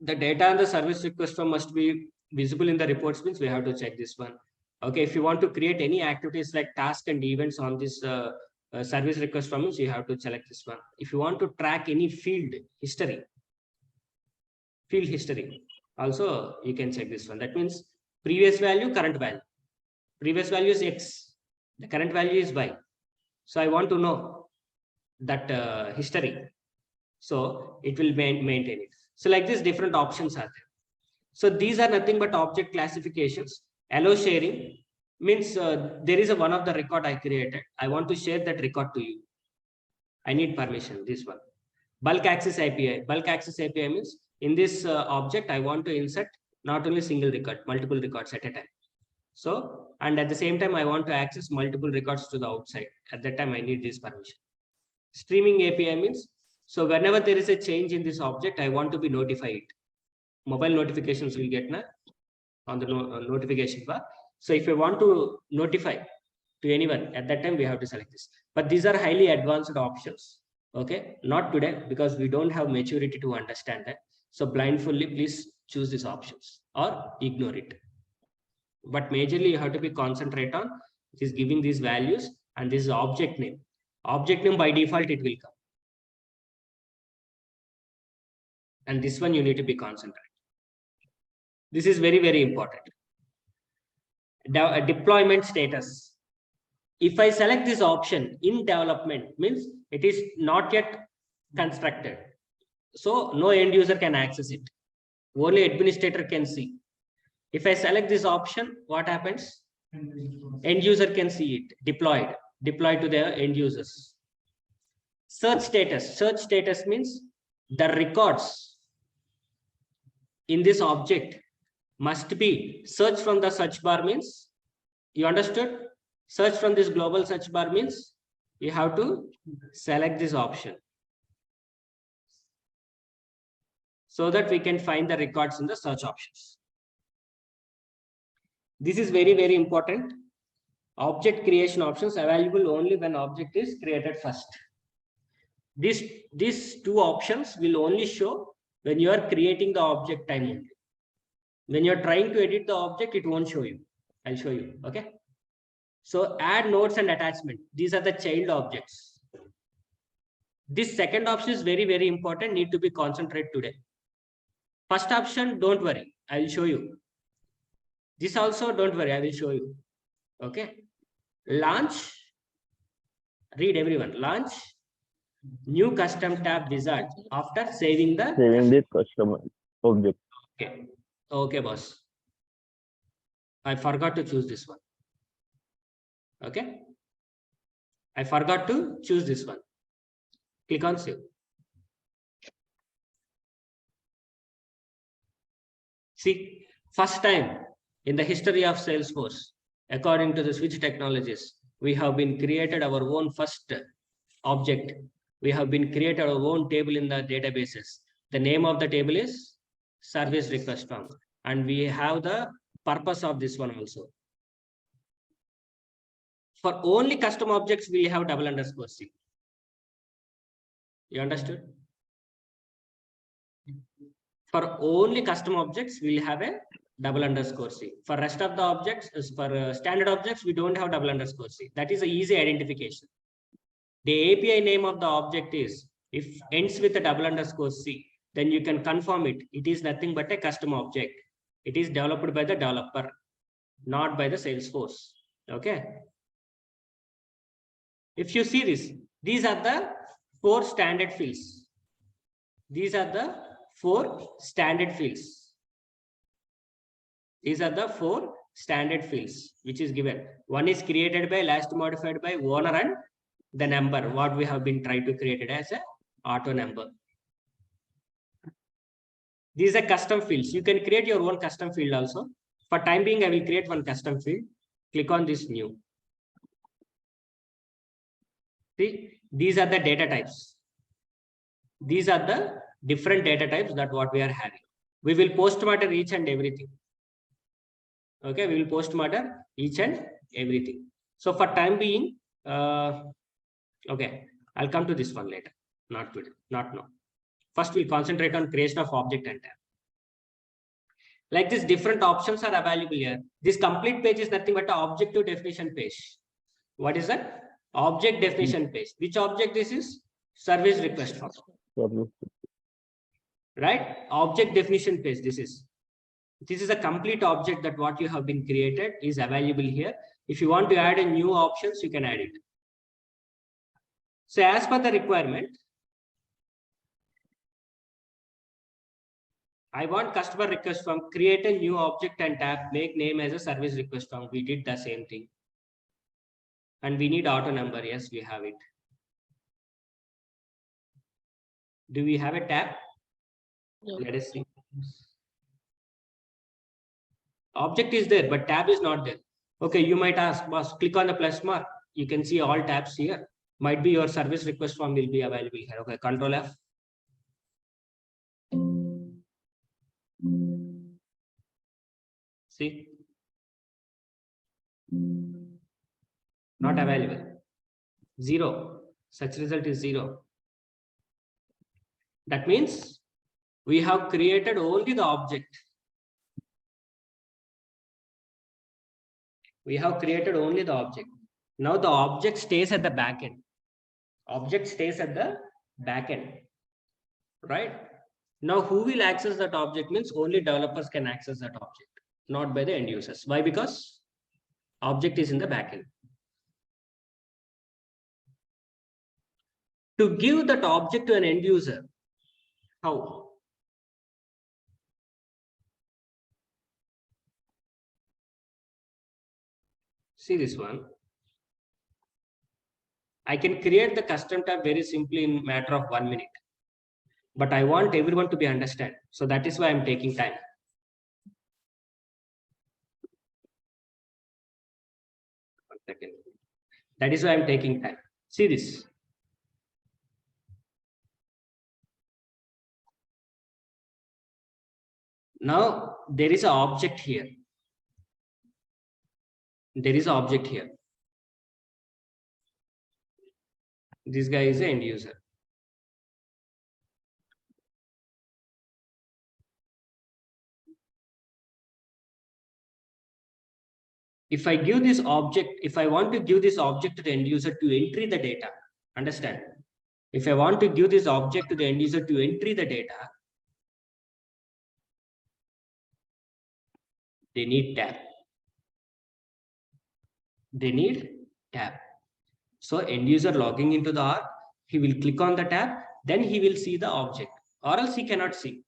The data on the service request form must be visible in the reports means we have to check this one. Okay, if you want to create any activities like tasks and events on this service request form, you have to select this one. If you want to track any field history, also you can check this one. That means previous value, current value. Previous value is X, the current value is Y. So I want to know that history. So it will maintain it. So like this, different options are there. So these are nothing but object classifications. Allow sharing means there is one of the record I created. I want to share that record to you. I need permission, this one. Bulk access API. Bulk access API means in this object, I want to insert not only single record, multiple records at a time. So, and at the same time, I want to access multiple records to the outside. At that time, I need this permission. Streaming API means, so whenever there is a change in this object, I want to be notified. Mobile notifications will get on the notification bar. So if you want to notify to anyone, at that time we have to select this. But these are highly advanced options. Okay, not today because we don't have maturity to understand that. So blindfoldly, please choose these options or ignore it. But majorly you have to be concentrate on is giving these values and this is object name. Object name by default it will come. And this one you need to be concentrated. This is very, very important. Deployment status. If I select this option in development means it is not yet constructed. So no end user can access it. Only administrator can see. If I select this option, what happens? End user can see it deployed to their end users. Search status. Search status means the records in this object must be search from the search bar means, you understood? Search from this global search bar means you have to select this option so that we can find the records in the search options. This is very, very important. Object creation options available only when object is created first. These two options will only show when you are creating the object time only. When you're trying to edit the object, it won't show you. I'll show you. Okay. So add nodes and attachment. These are the child objects. This second option is very, very important. Need to be concentrated today. First option, don't worry. I will show you. This also, don't worry. I will show you. Okay. Launch. Read everyone. Launch new custom tab wizard after saving this customer object. Okay. Okay, boss. I forgot to choose this one. Okay. I forgot to choose this one. Click on save. See, first time in the history of Salesforce, according to the Swhizz technologies, we have been created our own first object. We have been created our own table in the databases. The name of the table is service request form. And we have the purpose of this one also. For only custom objects, we have _C. You understood? For only custom objects, we'll have a _C. For rest of the objects, for standard objects, we don't have _C. That is an easy identification. The API name of the object is, if ends with a _C, then you can confirm it. It is nothing but a custom object. It is developed by the developer, not by the Salesforce. Okay. If you see this, these are the 4 standard fields. These are the 4 standard fields. These are the 4 standard fields which is given. One is created by, last modified by, owner, and the number, what we have been trying to create it as a auto number. These are custom fields. You can create your own custom field also. For time being, I will create one custom field. Click on this new. See, these are the data types. These are the different data types that what we are having. We will post-mortem each and everything. Okay, we will post-mortem each and everything. So for time being, okay, I'll come to this one later. Not today, not now. First, we'll concentrate on creation of object and tab. Like this, different options are available here. This complete page is nothing but an objective definition page. What is that? Object definition page. Which object this is? Service request form. Right? Object definition page. This is a complete object that what you have been created is available here. If you want to add a new options, you can add it. So as per the requirement, I want customer request form, create a new object and tab, make name as a service request form. We did the same thing. And we need auto number. Yes, we have it. Do we have a tab? No. Let us see. Object is there, but tab is not there. Okay, you might ask, boss, click on the plus mark. You can see all tabs here. Might be your service request form will be available here. Okay, Control F. See? Not available. 0. Such result is 0. That means we have created only the object. We have created only the object. Now the object stays at the back end. Object stays at the back end. Right? Now who will access that object means only developers can access that object, not by the end users. Why? Because object is in the back end. To give that object to an end user, how? See this one. I can create the custom tab very simply in matter of 1 minute. But I want everyone to be understand. So that is why I'm taking time. One second. That is why I'm taking time. See this. Now there is an object here. There is an object here. This guy is an end user. If I give this object, if I want to give this object to the end user to entry the data, understand? If I want to give this object to the end user to entry the data, they need tab. They need tab. So end user logging into the R, he will click on the tab, then he will see the object, or else he cannot see.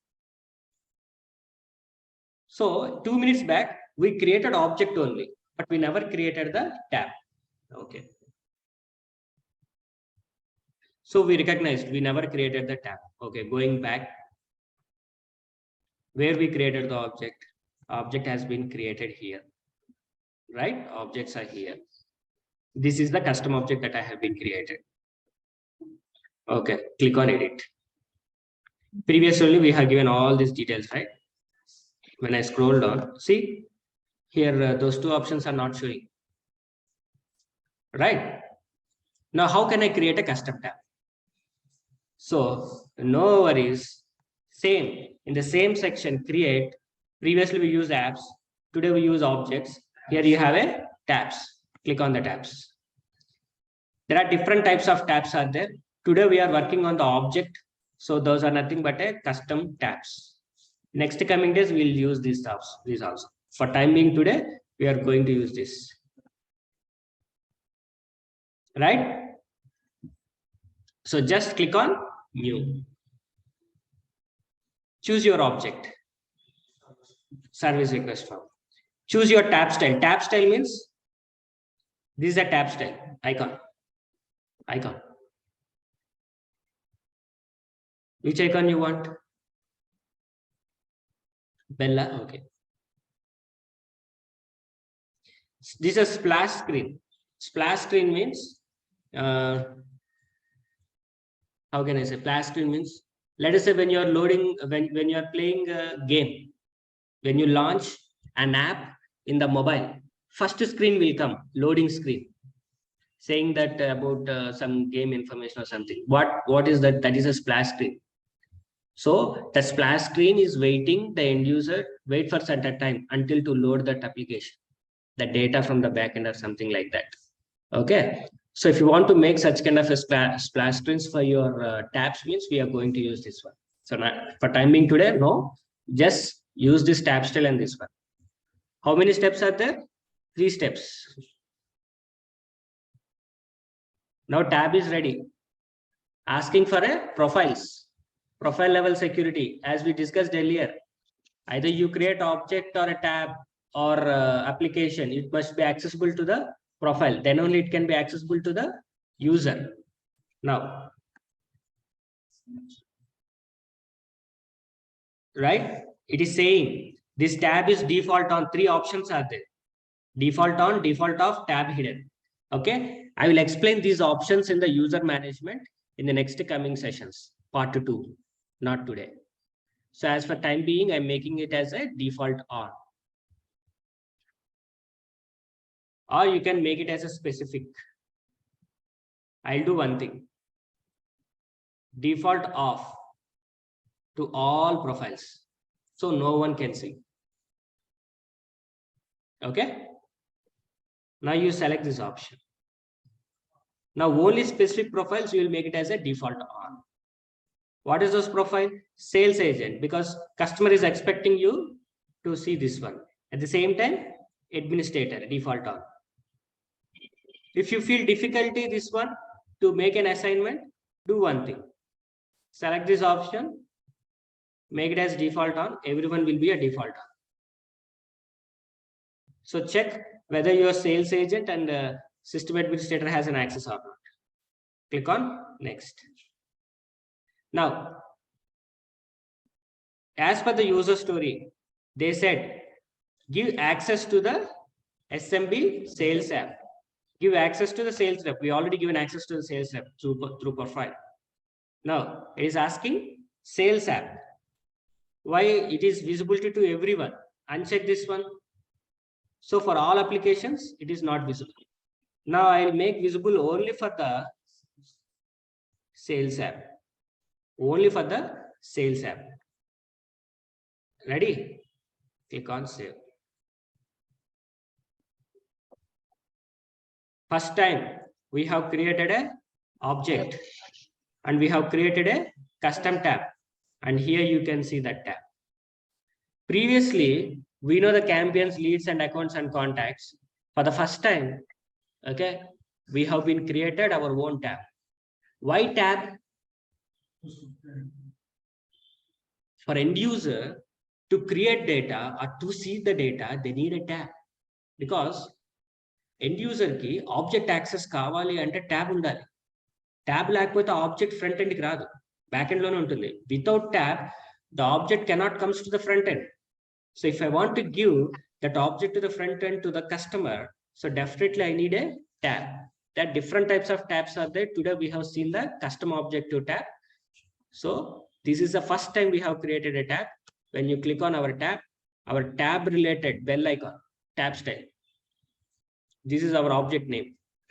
So 2 minutes back, we created object only, but we never created the tab. Okay. So we recognized we never created the tab. Okay, going back, where we created the object. Object has been created here. Right? Objects are here. This is the custom object that I have been created. Okay, click on edit. Previously, we have given all these details, right? When I scroll down, see here, those 2 options are not showing. Right? Now, how can I create a custom tab? So, no worries. Same, in the same section, create. Previously, we used apps. Today, we use objects. Here you have a tabs. Click on the tabs. There are different types of tabs are there. Today, we are working on the object. So, those are nothing but a custom tabs. Next coming days, we'll use these tabs. These also. For time being today, we are going to use this. Right? So just click on new. Choose your object. Service request form. Choose your tab style. Tab style means this is a tab style icon. Which icon you want? Bella. Okay. This is a splash screen. Splash screen means how can I say? Splash screen means, let us say when you're loading, when you're playing a game, when you launch an app in the mobile, first screen will come, loading screen, saying that about some game information or something. What is that? That is a splash screen. So the splash screen is waiting the end user wait for certain time until to load that application, the data from the backend or something like that. Okay. So if you want to make such kind of a splash screens for your tabs, means we are going to use this one. So now, for time being today, no, just use this tab style and this one. How many steps are there? 3 steps. Now tab is ready. Asking for a profiles, profile level security, as we discussed earlier. Either you create object or a tab or application, it must be accessible to the profile. Then only it can be accessible to the user. Now, right? It is saying this tab is default on. 3 options are there. Default on, default off, tab hidden. Okay. I will explain these options in the user management in the next coming sessions, part 2, not today. So as for time being, I'm making it as a default on. Or you can make it as a specific. I'll do one thing. Default off to all profiles. So no one can see. Okay. Now you select this option. Now only specific profiles, you will make it as a default on. What is this profile? Sales agent, because customer is expecting you to see this one. At the same time, administrator, default on. If you feel difficulty this one to make an assignment, do one thing. Select this option, make it as default on. Everyone will be a default on. So check whether your sales agent and system administrator has an access or not. Click on next. Now, as per the user story, they said give access to the SMB sales app. Give access to the sales rep. We already given access to the sales rep through profile. Now it is asking sales app. Why it is visibility to everyone? Uncheck this one. So for all applications, it is not visible. Now I will make visible only for the sales app. Only for the sales app. Ready? Click on save. First time we have created a object and we have created a custom tab, and here you can see that tab. Previously, we know the campaigns, leads and accounts and contacts. For the first time, okay, we have been created our own tab. Why tab? For end user to create data or to see the data, they need a tab, because end user ki object access kavali ante tab undali. Tab లేకపోతే object front end ki రాదు, back end లోనే ఉంటుంది. Without tab, the object cannot comes to the front end. So if I want to give that object to the front end to the customer, so definitely I need a tab. There are different types of tabs are there. Today we have seen the custom object to tab. So this is the first time we have created a tab. When you click on our tab related bell icon, tab style. This is our object name,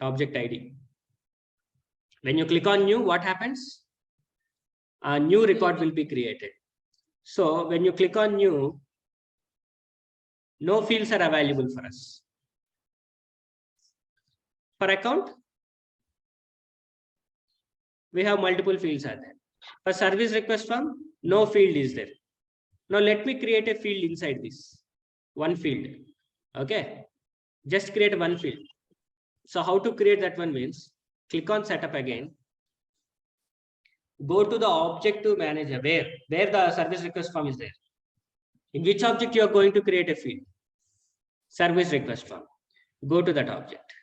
object ID. When you click on new, what happens? A new record will be created. So when you click on new, no fields are available for us. For account, we have multiple fields are there. For service request form, no field is there. Now let me create a field inside this. One field. Okay. Just create one field. So how to create that one means, click on setup again. Go to the object to manager where the service request form is there. In which object you are going to create a field? service request form. Go to that object.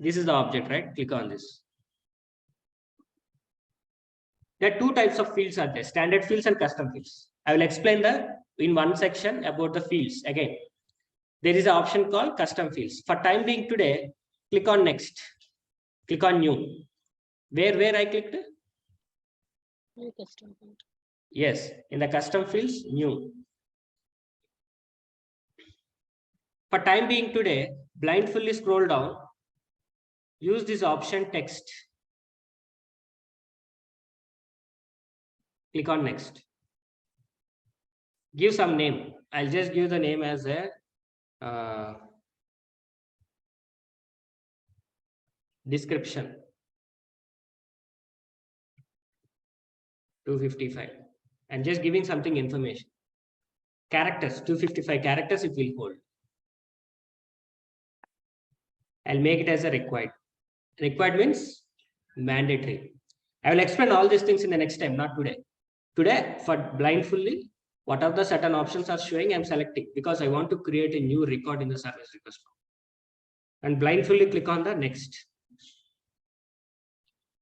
This is the object, right? Click on this. There are two types of fields are there, standard fields and custom fields. I will explain in one section about the fields. Again, there is an option called custom fields. For time being today, click on next. Click on new. Where I clicked? New custom field. Yes, in the custom fields, new. For time being today, blindfully scroll down. Use this option text. Click on next. Give some name. I'll just give the name as a description. 255. And just giving something information. Characters, 255 characters it will hold. I'll make it as a required. Required means mandatory. I will explain all these things in the next time, not today. Today, for blindfully, what are the certain options are showing, I'm selecting because I want to create a new record in the service request form. And blindfully click on the next.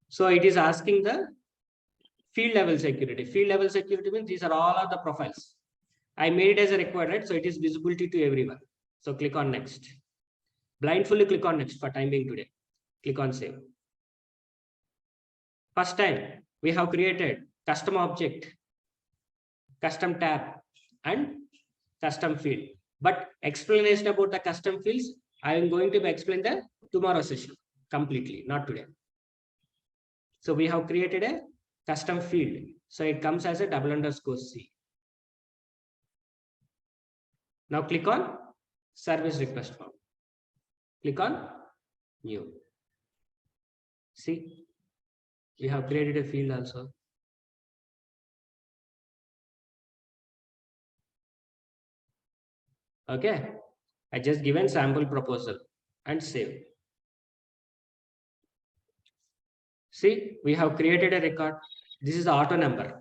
So it is asking the field level security. Field level security means these are all of the profiles. I made it as a required, right? So it is visibility to everyone. So click on next. Blindfully click on next for time being today. Click on save. First time we have created custom object, custom tab, and custom field. But explanation about the custom fields, I am going to explain the tomorrow session completely, not today. So we have created a custom field. So it comes as a _C. Now click on service request form. Click on new. See, we have created a field also. Okay, I just given sample proposal and save. See, we have created a record. This is the auto number.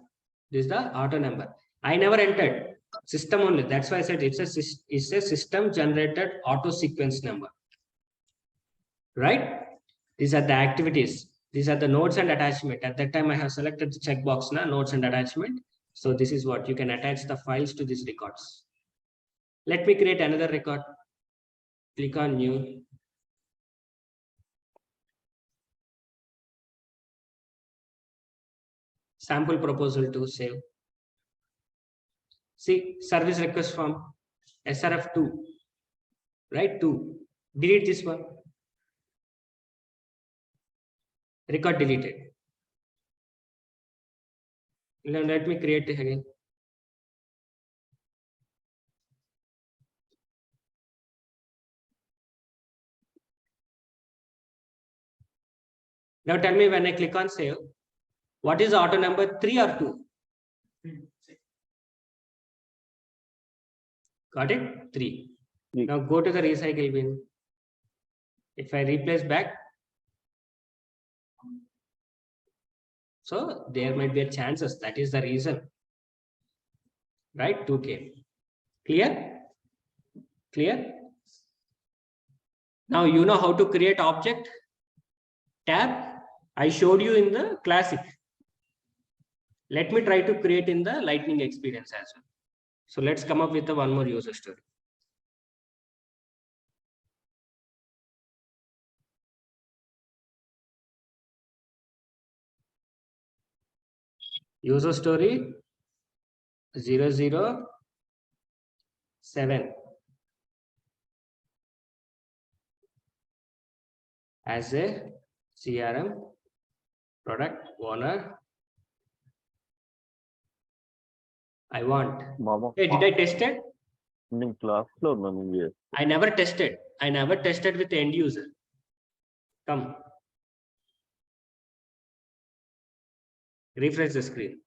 This is the auto number. I never entered system only. That's why I said it's a system generated auto sequence number. Right? These are the activities. These are the notes and attachment. At that time, I have selected the checkbox now, notes and attachment. So this is what you can attach the files to these records. Let me create another record. Click on new. Sample proposal to save. See, service request form, SRF2, right? 2. Delete this one. Record deleted. Now let me create it again. Now tell me when I click on save, what is the auto number, 3 or 2? Got it? 3. Now go to the recycle bin. If I replace back, so there might be a chances. That is the reason. Right? 2K. Clear? Clear? Now you know how to create object tab. I showed you in the classic. Let me try to create in the lightning experience as well. So let's come up with one more user story. User story 007. As a CRM product owner, I want. Mama. Hey, did I test it? In class floor, yes. I never tested. I never tested with the end user. Come. Refresh the screen.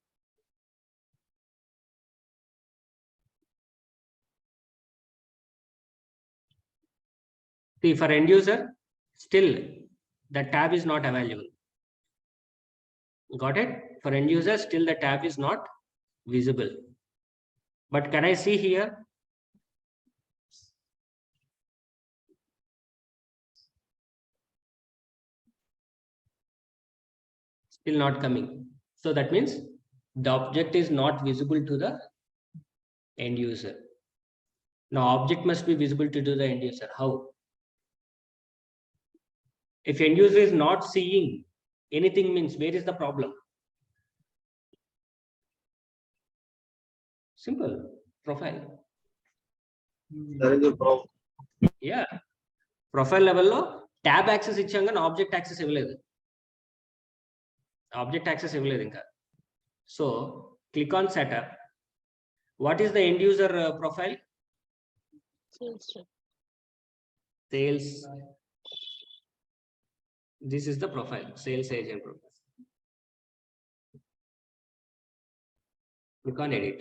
See, for end user, still the tab is not available. Got it? For end user, still the tab is not visible. But can I see here? Still not coming. So that means the object is not visible to the end user. Now object must be visible to the end user. How? If end user is not seeing anything, means where is the problem? Simple. Profile. There is a problem. Yeah. Profile level lo tab access ichanga object access ఇవ్వలేదు. Object access ఇవ్వలేదు ఇంకా. So click on setup. What is the end user profile? Sales rep. Sales. This is the profile, sales agent profile. Click on edit.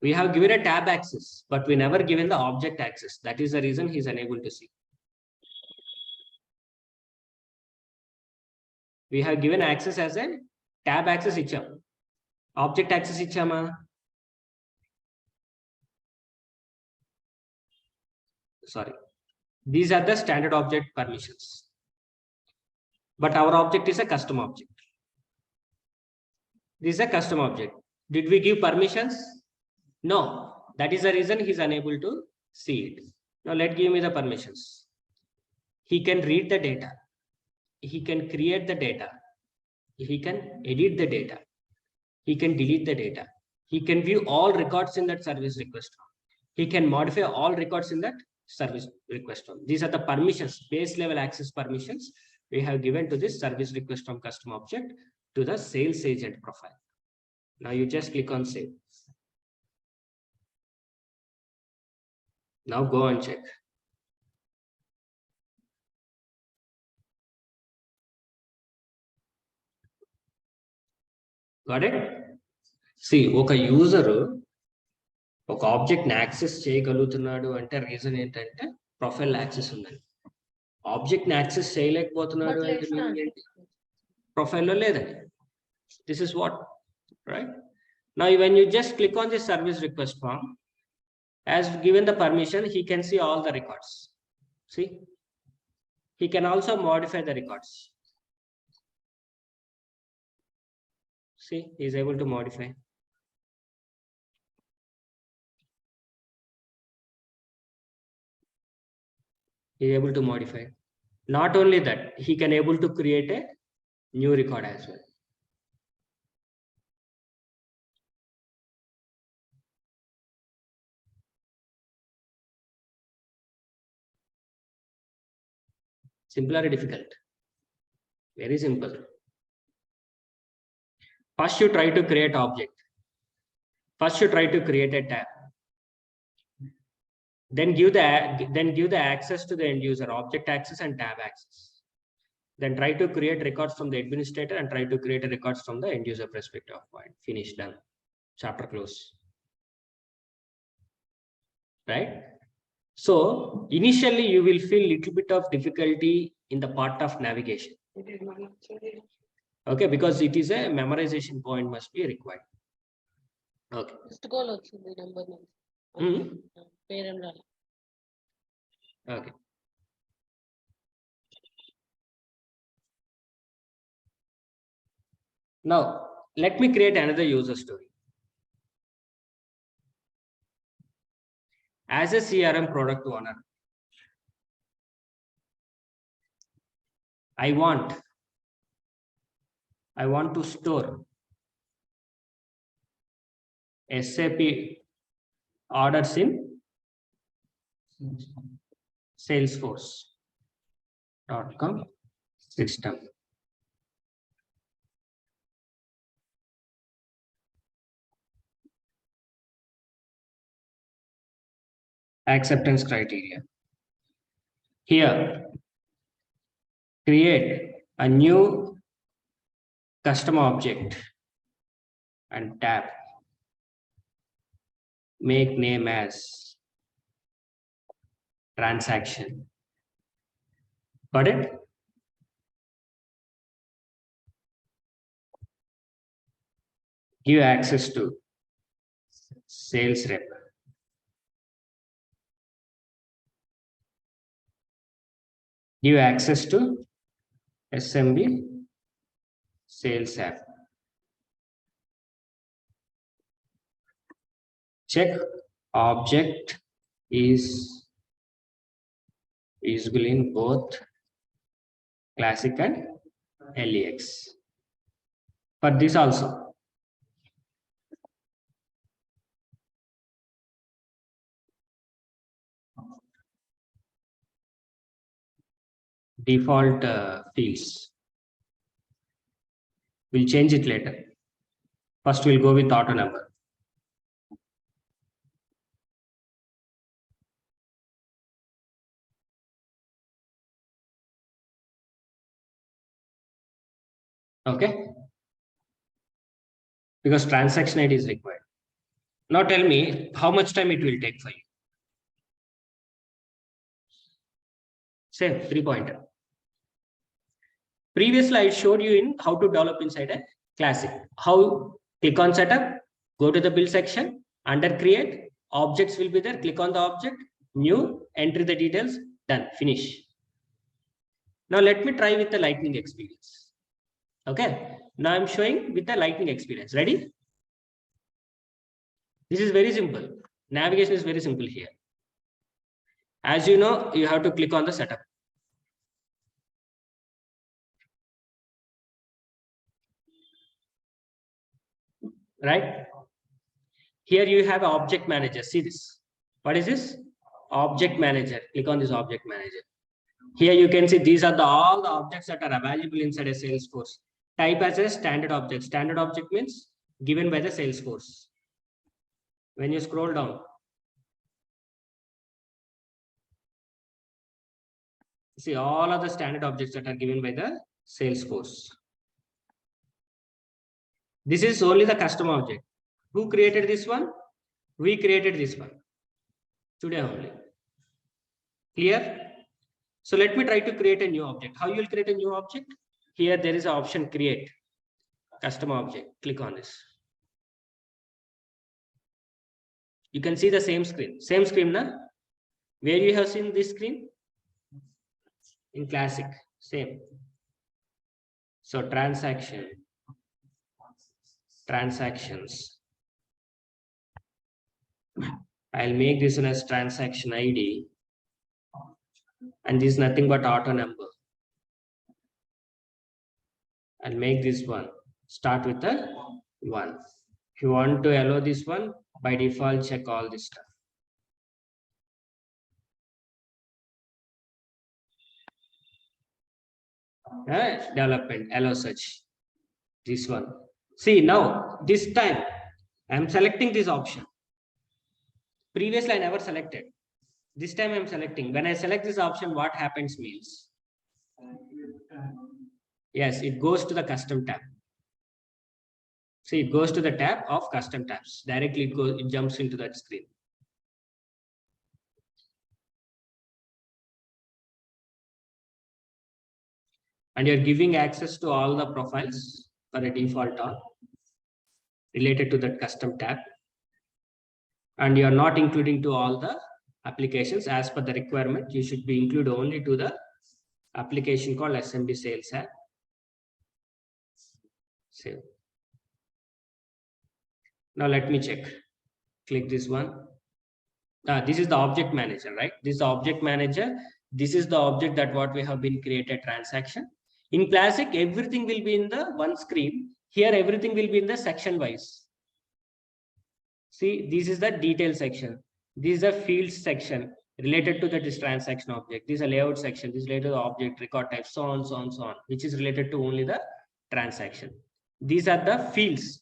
We have given a tab access, but we never given the object access. That is the reason he is unable to see. We have given access as a tab access icham. Object access ichama. Sorry. These are the standard object permissions. But our object is a custom object. This is a custom object. Did we give permissions? No. That is the reason he is unable to see it. Now let give me the permissions. He can read the data. He can create the data. He can edit the data. He can delete the data. He can view all records in that service request. He can modify all records in that service request. These are the permissions, base level access permissions we have given to this service request from custom object to the sales agent profile. Now you just click on save. Now go and check. Got it? See, ఒక user ఒక object ని access చేయగలుగుతున్నాడు అంటే reason ఏంటంటే profile access ఉందని. Object ని access చేయలేకపోతున్నాడు అంటే ఏంటి? ప్రొఫైల్లో లేదండి. This is what, right? Now when you just click on this service request form, as given the permission, he can see all the records. See, he can also modify the records. See, he is able to modify. He is able to modify. Not only that, he can able to create a new record as well. Simple or difficult? Very simple. First, you try to create object. First, you try to create a tab. Then give the access to the end user, object access and tab access. Then try to create records from the administrator and try to create records from the end user perspective point. Finish, done. Chapter close. Right? So initially you will feel little bit of difficulty in the part of navigation. Okay, because it is a memorization point must be required. Okay. Just call వచ్చింది number పేరేం రాలే. Okay. Now let me create another user story. As a CRM product owner, I want to store SAP orders in salesforce.com system. Acceptance criteria. Here, create a new custom object and tab. Make name as transaction. Got it? Give access to sales rep. Give access to SMB sales app. Check object is usable in both classic and LEX. For this also, default fields. We'll change it later. First, we'll go with auto number. Okay. Because transaction ID is required. Now tell me how much time it will take for you. Same 3-pointer. Previously, I showed you in how to develop inside a classic. How click on setup, go to the build section, under create, objects will be there, click on the object, new, enter the details, done, finish. Now let me try with the lightning experience. Okay, now I'm showing with the lightning experience. Ready? This is very simple. Navigation is very simple here. As you know, you have to click on the setup. Right? Here you have an object manager. See this. What is this? Object manager. Click on this object manager. Here you can see these are all the objects that are available inside a Salesforce. Type as a standard object. Standard object means given by the Salesforce. When you scroll down, see all of the standard objects that are given by the Salesforce. This is only the custom object. Who created this one? We created this one today only. Clear? So let me try to create a new object. How you will create a new object? Here there is an option create custom object. Click on this. You can see the same screen. Same screen, na? Where you have seen this screen? In classic, same. So transactions. I'll make this one as transaction ID. And this is nothing but auto number. I'll make this one. Start with the 1. If you want to allow this one, by default, check all this stuff. Development, allow search. This one. See now, this time I'm selecting this option. Previously, I never selected. This time I'm selecting. When I select this option, what happens means, yes, it goes to the custom tab. See, it goes to the tab of custom tabs. Directly it jumps into that screen. And you're giving access to all the profiles for a default on related to that custom tab. And you're not including to all the applications as per the requirement. You should be included only to the application called SMB sales app. Save. Now let me check. Click this one. This is the object manager, right? This is the object manager. This is the object that what we have been created transaction. In classic, everything will be in the one screen. Here, everything will be in the section wise. See, this is the detail section. This is the fields section related to this transaction object. This is a layout section. This is related to the object, record type, so on, so on, so on, which is related to only the transaction. These are the fields.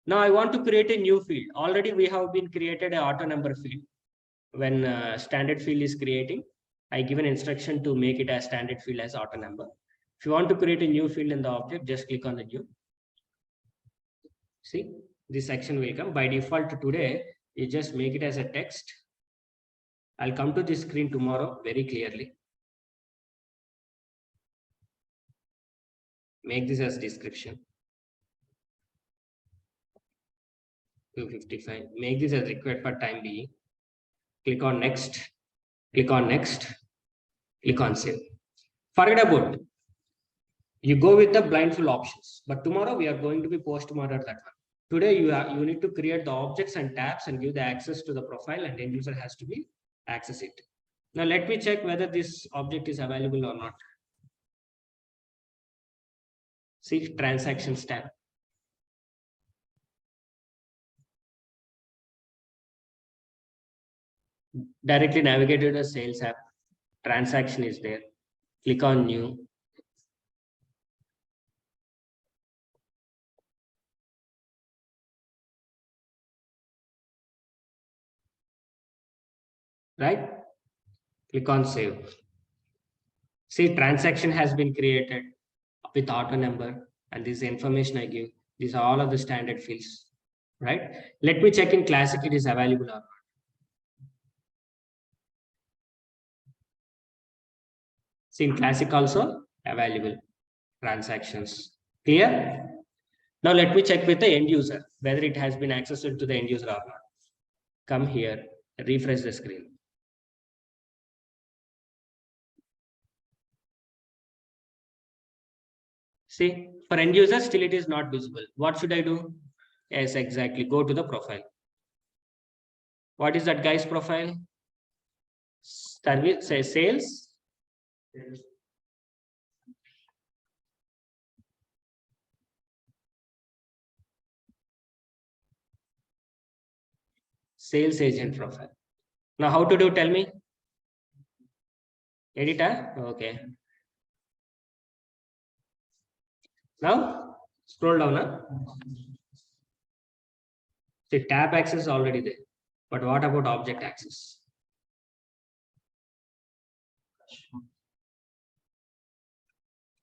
Now I want to create a new field. Already we have been created an auto number field. When standard field is creating, I give an instruction to make it as standard field as auto number. If you want to create a new field in the object, just click on the new. See, this section will come. By default today, you just make it as a text. I'll come to this screen tomorrow very clearly. Make this as description. 255. Make this as required for time being. Click on next. Click on next. Click on save. Forget about it. You go with the blindfold options, but tomorrow we are going to be post-modern that one. Today you need to create the objects and tabs and give the access to the profile, and end user has to be access it. Now let me check whether this object is available or not. See transactions tab. Directly navigate to the sales app. Transaction is there. Click on new. Right? Click on save. See, transaction has been created with auto number, and this information I give. These are all of the standard fields. Right? Let me check in classic it is available or not. See, in classic also available transactions. Clear? Now let me check with the end user whether it has been accessed to the end user or not. Come here, refresh the screen. See, for end user, still it is not visible. What should I do? Yes, exactly. Go to the profile. What is that guy's profile? Service, say sales. Sales agent profile. Now, how to do? Tell me. Editor. Okay. Now, scroll down. Huh? The tab access is already there. But what about object access?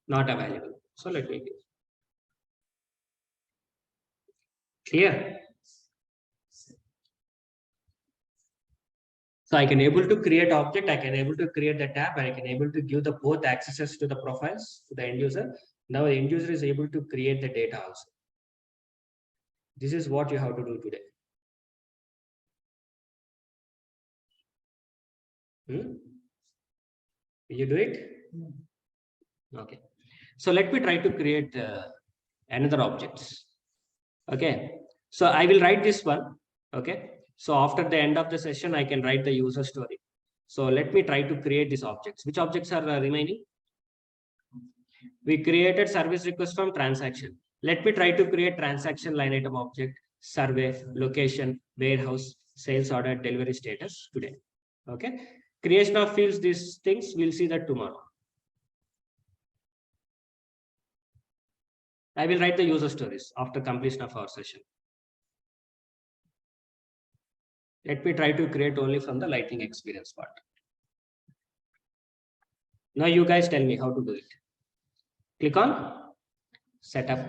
Not available. So let me give. Clear? So I can able to create object, I can able to create the tab, I can able to give the both accesses to the profiles to the end user. Now the end user is able to create the data also. This is what you have to do today. Will you do it? Okay. So let me try to create another objects. Okay. So I will write this one. Okay. So after the end of the session, I can write the user story. So let me try to create these objects. Which objects are remaining? We created service request from transaction. Let me try to create transaction line item object, survey, location, warehouse, sales order, delivery status today. Okay. Creation of fields, these things, we'll see that tomorrow. I will write the user stories after completion of our session. Let me try to create only from the lightning experience part. Now you guys tell me how to do it. Click on setup.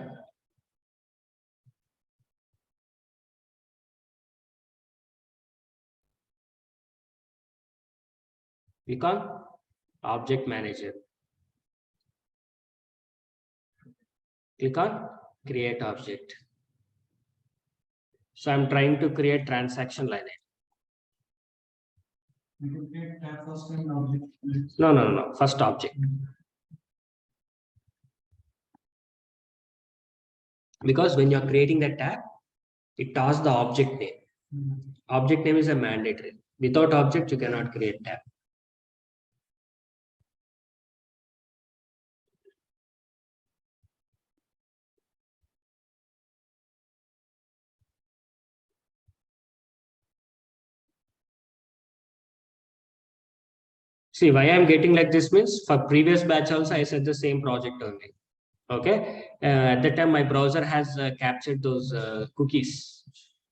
Click on object manager. Click on create object. So I'm trying to create transaction line item. You can create tab first and object. No. First object. Because when you're creating the tab, it asks the object name. Object name is a mandatory. Without object, you cannot create tab. See, why I'm getting like this means for previous batch also I said the same project only. Okay. At that time, my browser has captured those cookies.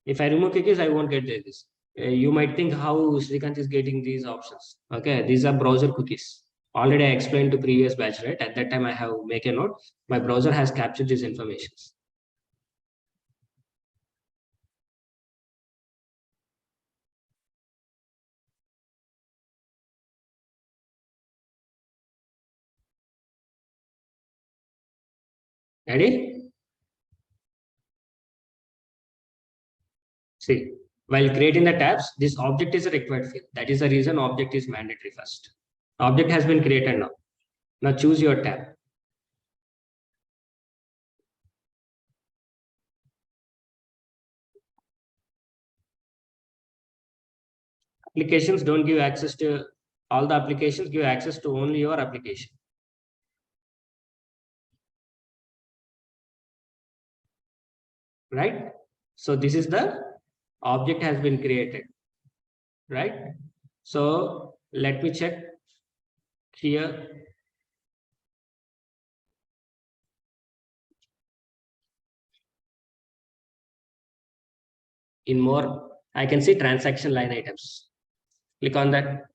If I remove cookies, I won't get this. You might think how Srikanth is getting these options. Okay. These are browser cookies. Already I explained to previous batch, right? At that time, I have make a note. My browser has captured these informations. Ready? See, while creating the tabs, this object is a required field. That is the reason object is mandatory first. Object has been created now. Now choose your tab. applications don't give access to all the applications, give access to only your application. Right? So this is the object has been created. Right? So let me check here. In more, I can see transaction line items. Click on that.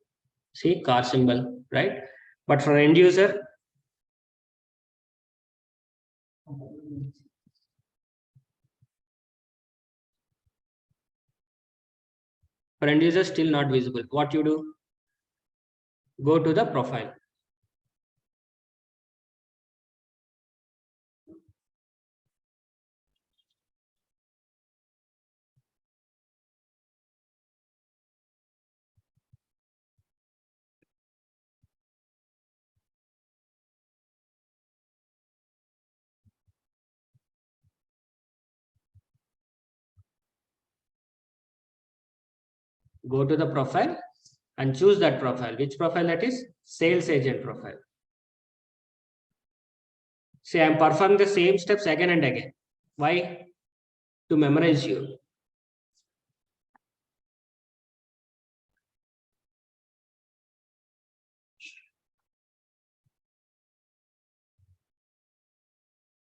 See car symbol, right? But for end user, still not visible. What you do? Go to the profile. Go to the profile and choose that profile. Which profile that is? Sales agent profile. See, I'm performing the same steps again and again. Why? To memorize you.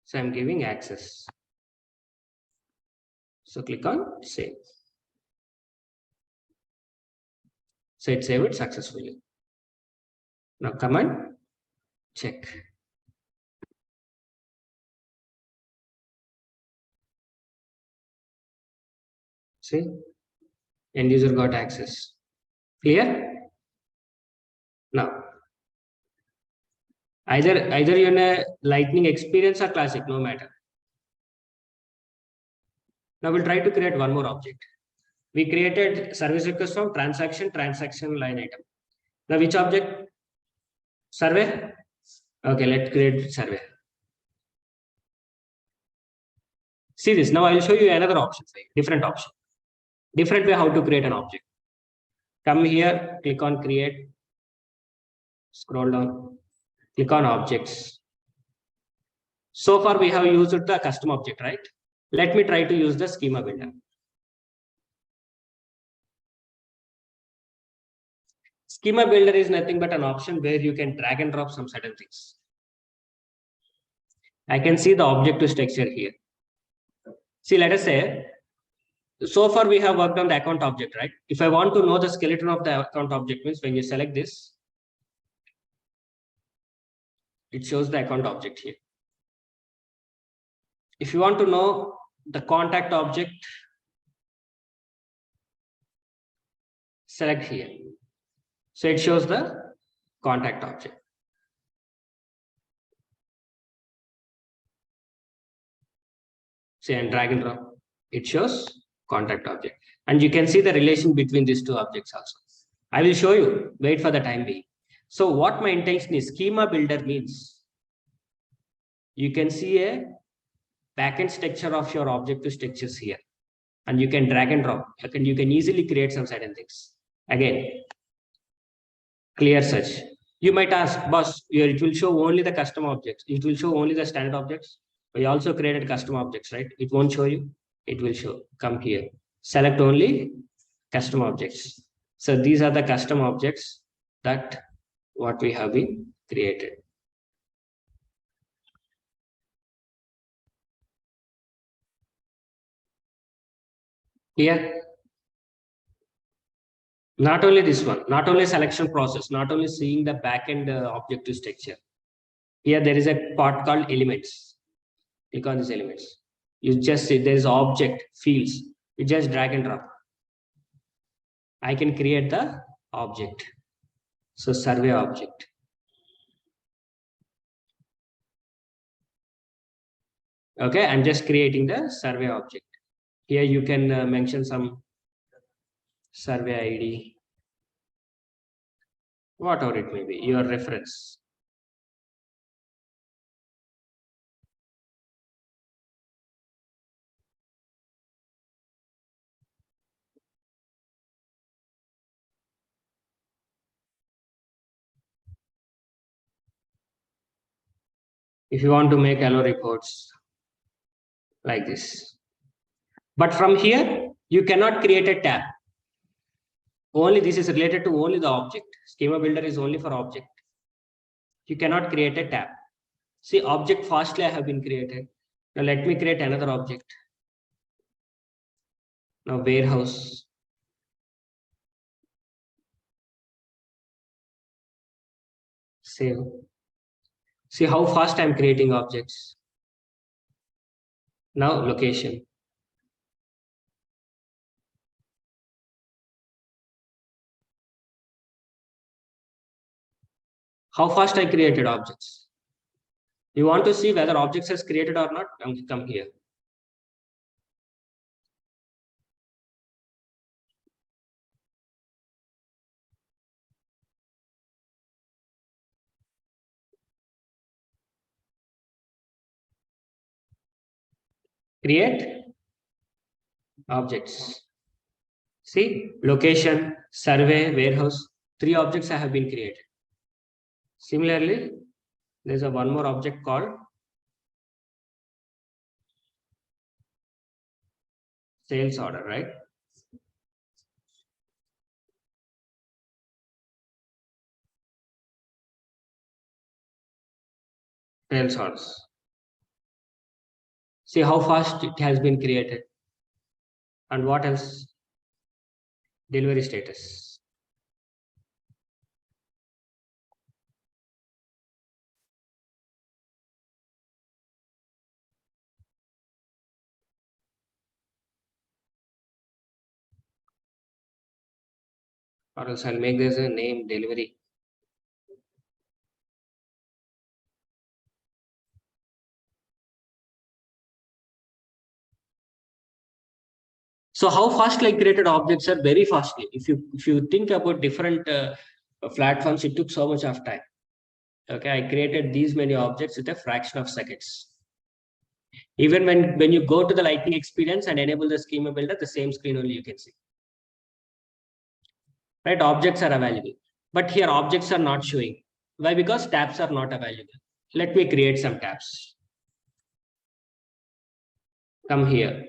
So I'm giving access. So click on save. So it saved it successfully. Now come and check. See, end user got access. Clear? Now, either you're in a lightning experience or classic, no matter. Now we'll try to create one more object. We created service request from transaction line item. Now which object? Survey? Okay, let's create survey. See this. Now I will show you another option, different option. Different way how to create an object. Come here, click on create. Scroll down. Click on objects. So far we have used the custom object, right? Let me try to use the schema builder. Schema builder is nothing but an option where you can drag and drop some certain things. I can see the object structure here. See, let us say, so far we have worked on the account object, right? If I want to know the skeleton of the account object, means when you select this, it shows the account object here. If you want to know the contact object, select here. So it shows the contact object. Say and drag and drop. It shows contact object. And you can see the relation between these two objects also. I will show you. Wait for the time being. So what my intention is, schema builder means you can see a backend structure of your object structures here. And you can drag and drop. And you can easily create some certain things. Again, clear search. You might ask, boss, it will show only the custom objects. It will show only the standard objects. We also created custom objects, right? It won't show you. It will show. Come here. Select only custom objects. So these are the custom objects that what we have been created. Here. Not only this one, not only selection process, not only seeing the backend objective structure. Here there is a part called elements. Click on these elements. You just see there is object fields. You just drag and drop. I can create the object. So survey object. Okay, I'm just creating the survey object. Here you can mention some survey ID, whatever it may be, your reference. If you want to make hello reports like this. But from here, you cannot create a tab. Only this is related to only the object. Schema builder is only for object. You cannot create a tab. See, object firstly I have been created. Now let me create another object. Now warehouse. Save. See how fast I'm creating objects. Now location. How fast I created objects. You want to see whether objects is created or not? Come here. Create objects. See, location, survey, warehouse, 3 objects I have been created. Similarly, there's a one more object called sales order, right? Sales orders. See how fast it has been created. And what else? Delivery status. Or else I'll make this a name delivery. So how fast I created objects are very fastly. If you think about different platforms, it took so much of time. Okay, I created these many objects with a fraction of seconds. Even when you go to the lightning experience and enable the schema builder, the same screen only you can see. Right, objects are available, but here objects are not showing. Why? Because tabs are not available. Let me create some tabs. Come here.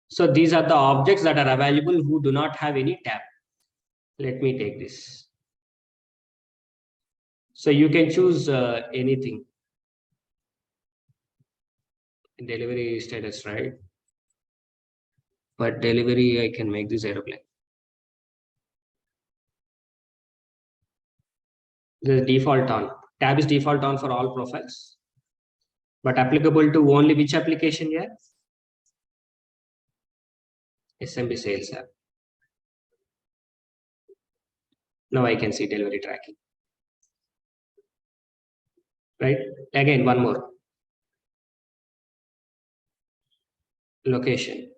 So these are the objects that are available who do not have any tab. Let me take this. So you can choose anything. Delivery status, right? But delivery, I can make this aeroplane. The default on. Tab is default on for all profiles, but applicable to only which application here? SMB sales app. Now I can see delivery tracking. Right? Again, one more. Location.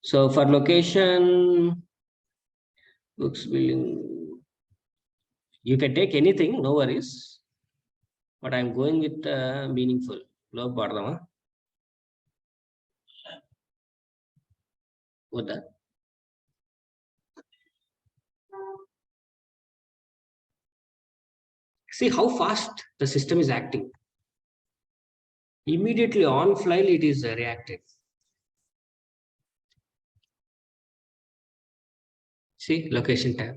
So for location, books billing, you can take anything, no worries. But I'm going with meaningful. Log Bardama. What that? See how fast the system is acting. Immediately on fly, it is reactive. See, location tab.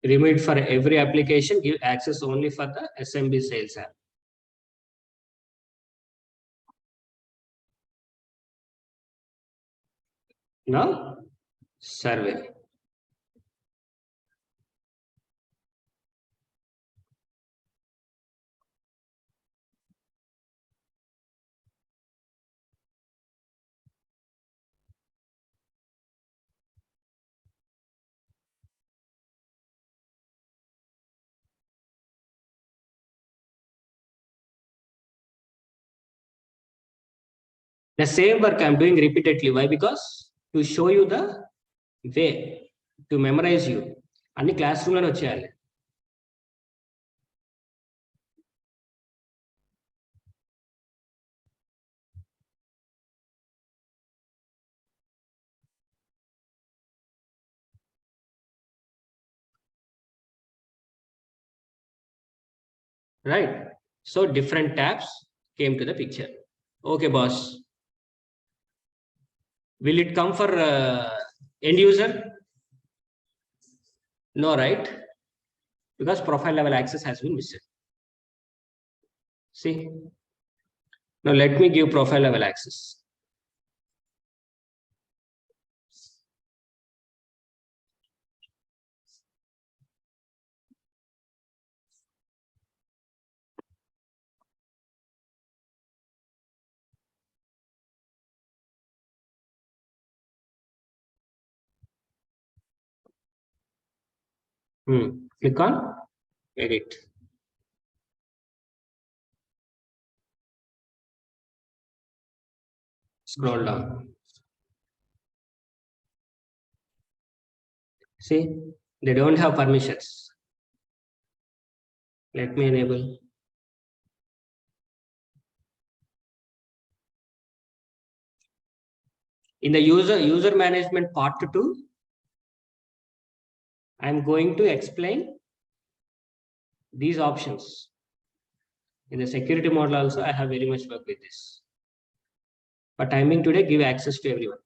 Remove for every application, give access only for the SMB sales app. Now, survey. The same work I'm doing repeatedly. Why? Because to show you the way to memorize you. అన్ని class room లోనే వచ్చేయాలి. Right. So different tabs came to the picture. Okay, boss. Will it come for end user? No, right? Because profile level access has been missed. See. Now let me give profile level access. Click on edit. Scroll down. See, they don't have permissions. Let me enable. In the user management part 2, I am going to explain these options. In the security model also, I have very much work with this. But timing today, give access to everyone.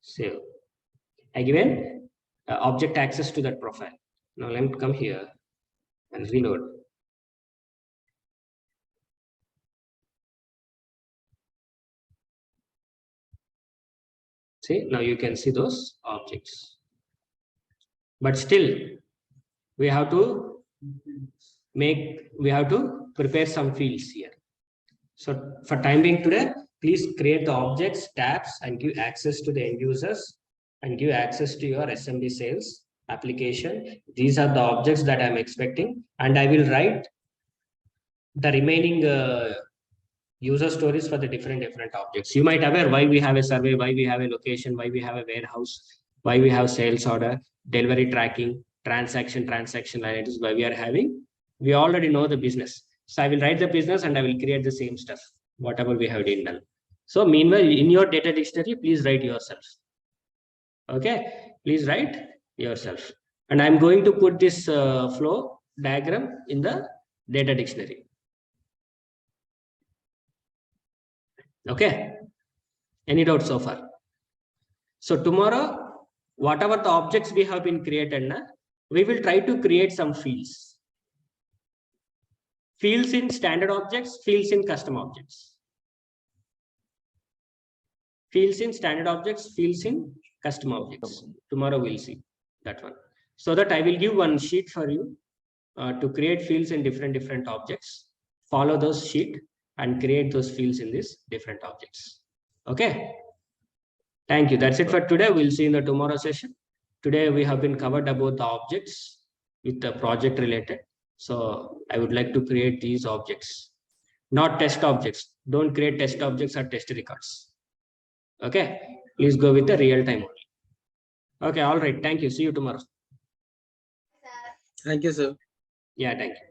Save. I given object access to that profile. Now let me come here and reload. See, now you can see those objects. But still, we have to prepare some fields here. So for time being today, please create the objects, tabs, and give access to the end users and give access to your SMB sales application. These are the objects that I'm expecting, and I will write the remaining user stories for the different objects. You might aware why we have a survey, why we have a location, why we have a warehouse, why we have sales order, delivery tracking, transaction items, why we are having. We already know the business. So I will write the business and I will create the same stuff, whatever we have done. So meanwhile, in your data dictionary, please write yourself. Okay, please write yourself. And I'm going to put this flow diagram in the data dictionary. Okay, any doubts so far? So tomorrow, whatever the objects we have been created, we will try to create some fields. Fields in standard objects, fields in custom objects. Fields in standard objects, fields in custom objects. Tomorrow we'll see that one. So that I will give one sheet for you to create fields in different objects. Follow those sheet and create those fields in these different objects. Okay. Thank you. That's it for today. We'll see in the tomorrow session. Today we have been covered about the objects with the project related. So I would like to create these objects, not test objects. Don't create test objects or test records. Okay. Please go with the real time only. Okay. All right. Thank you. See you tomorrow. Thank you, sir. Yeah. Thank you.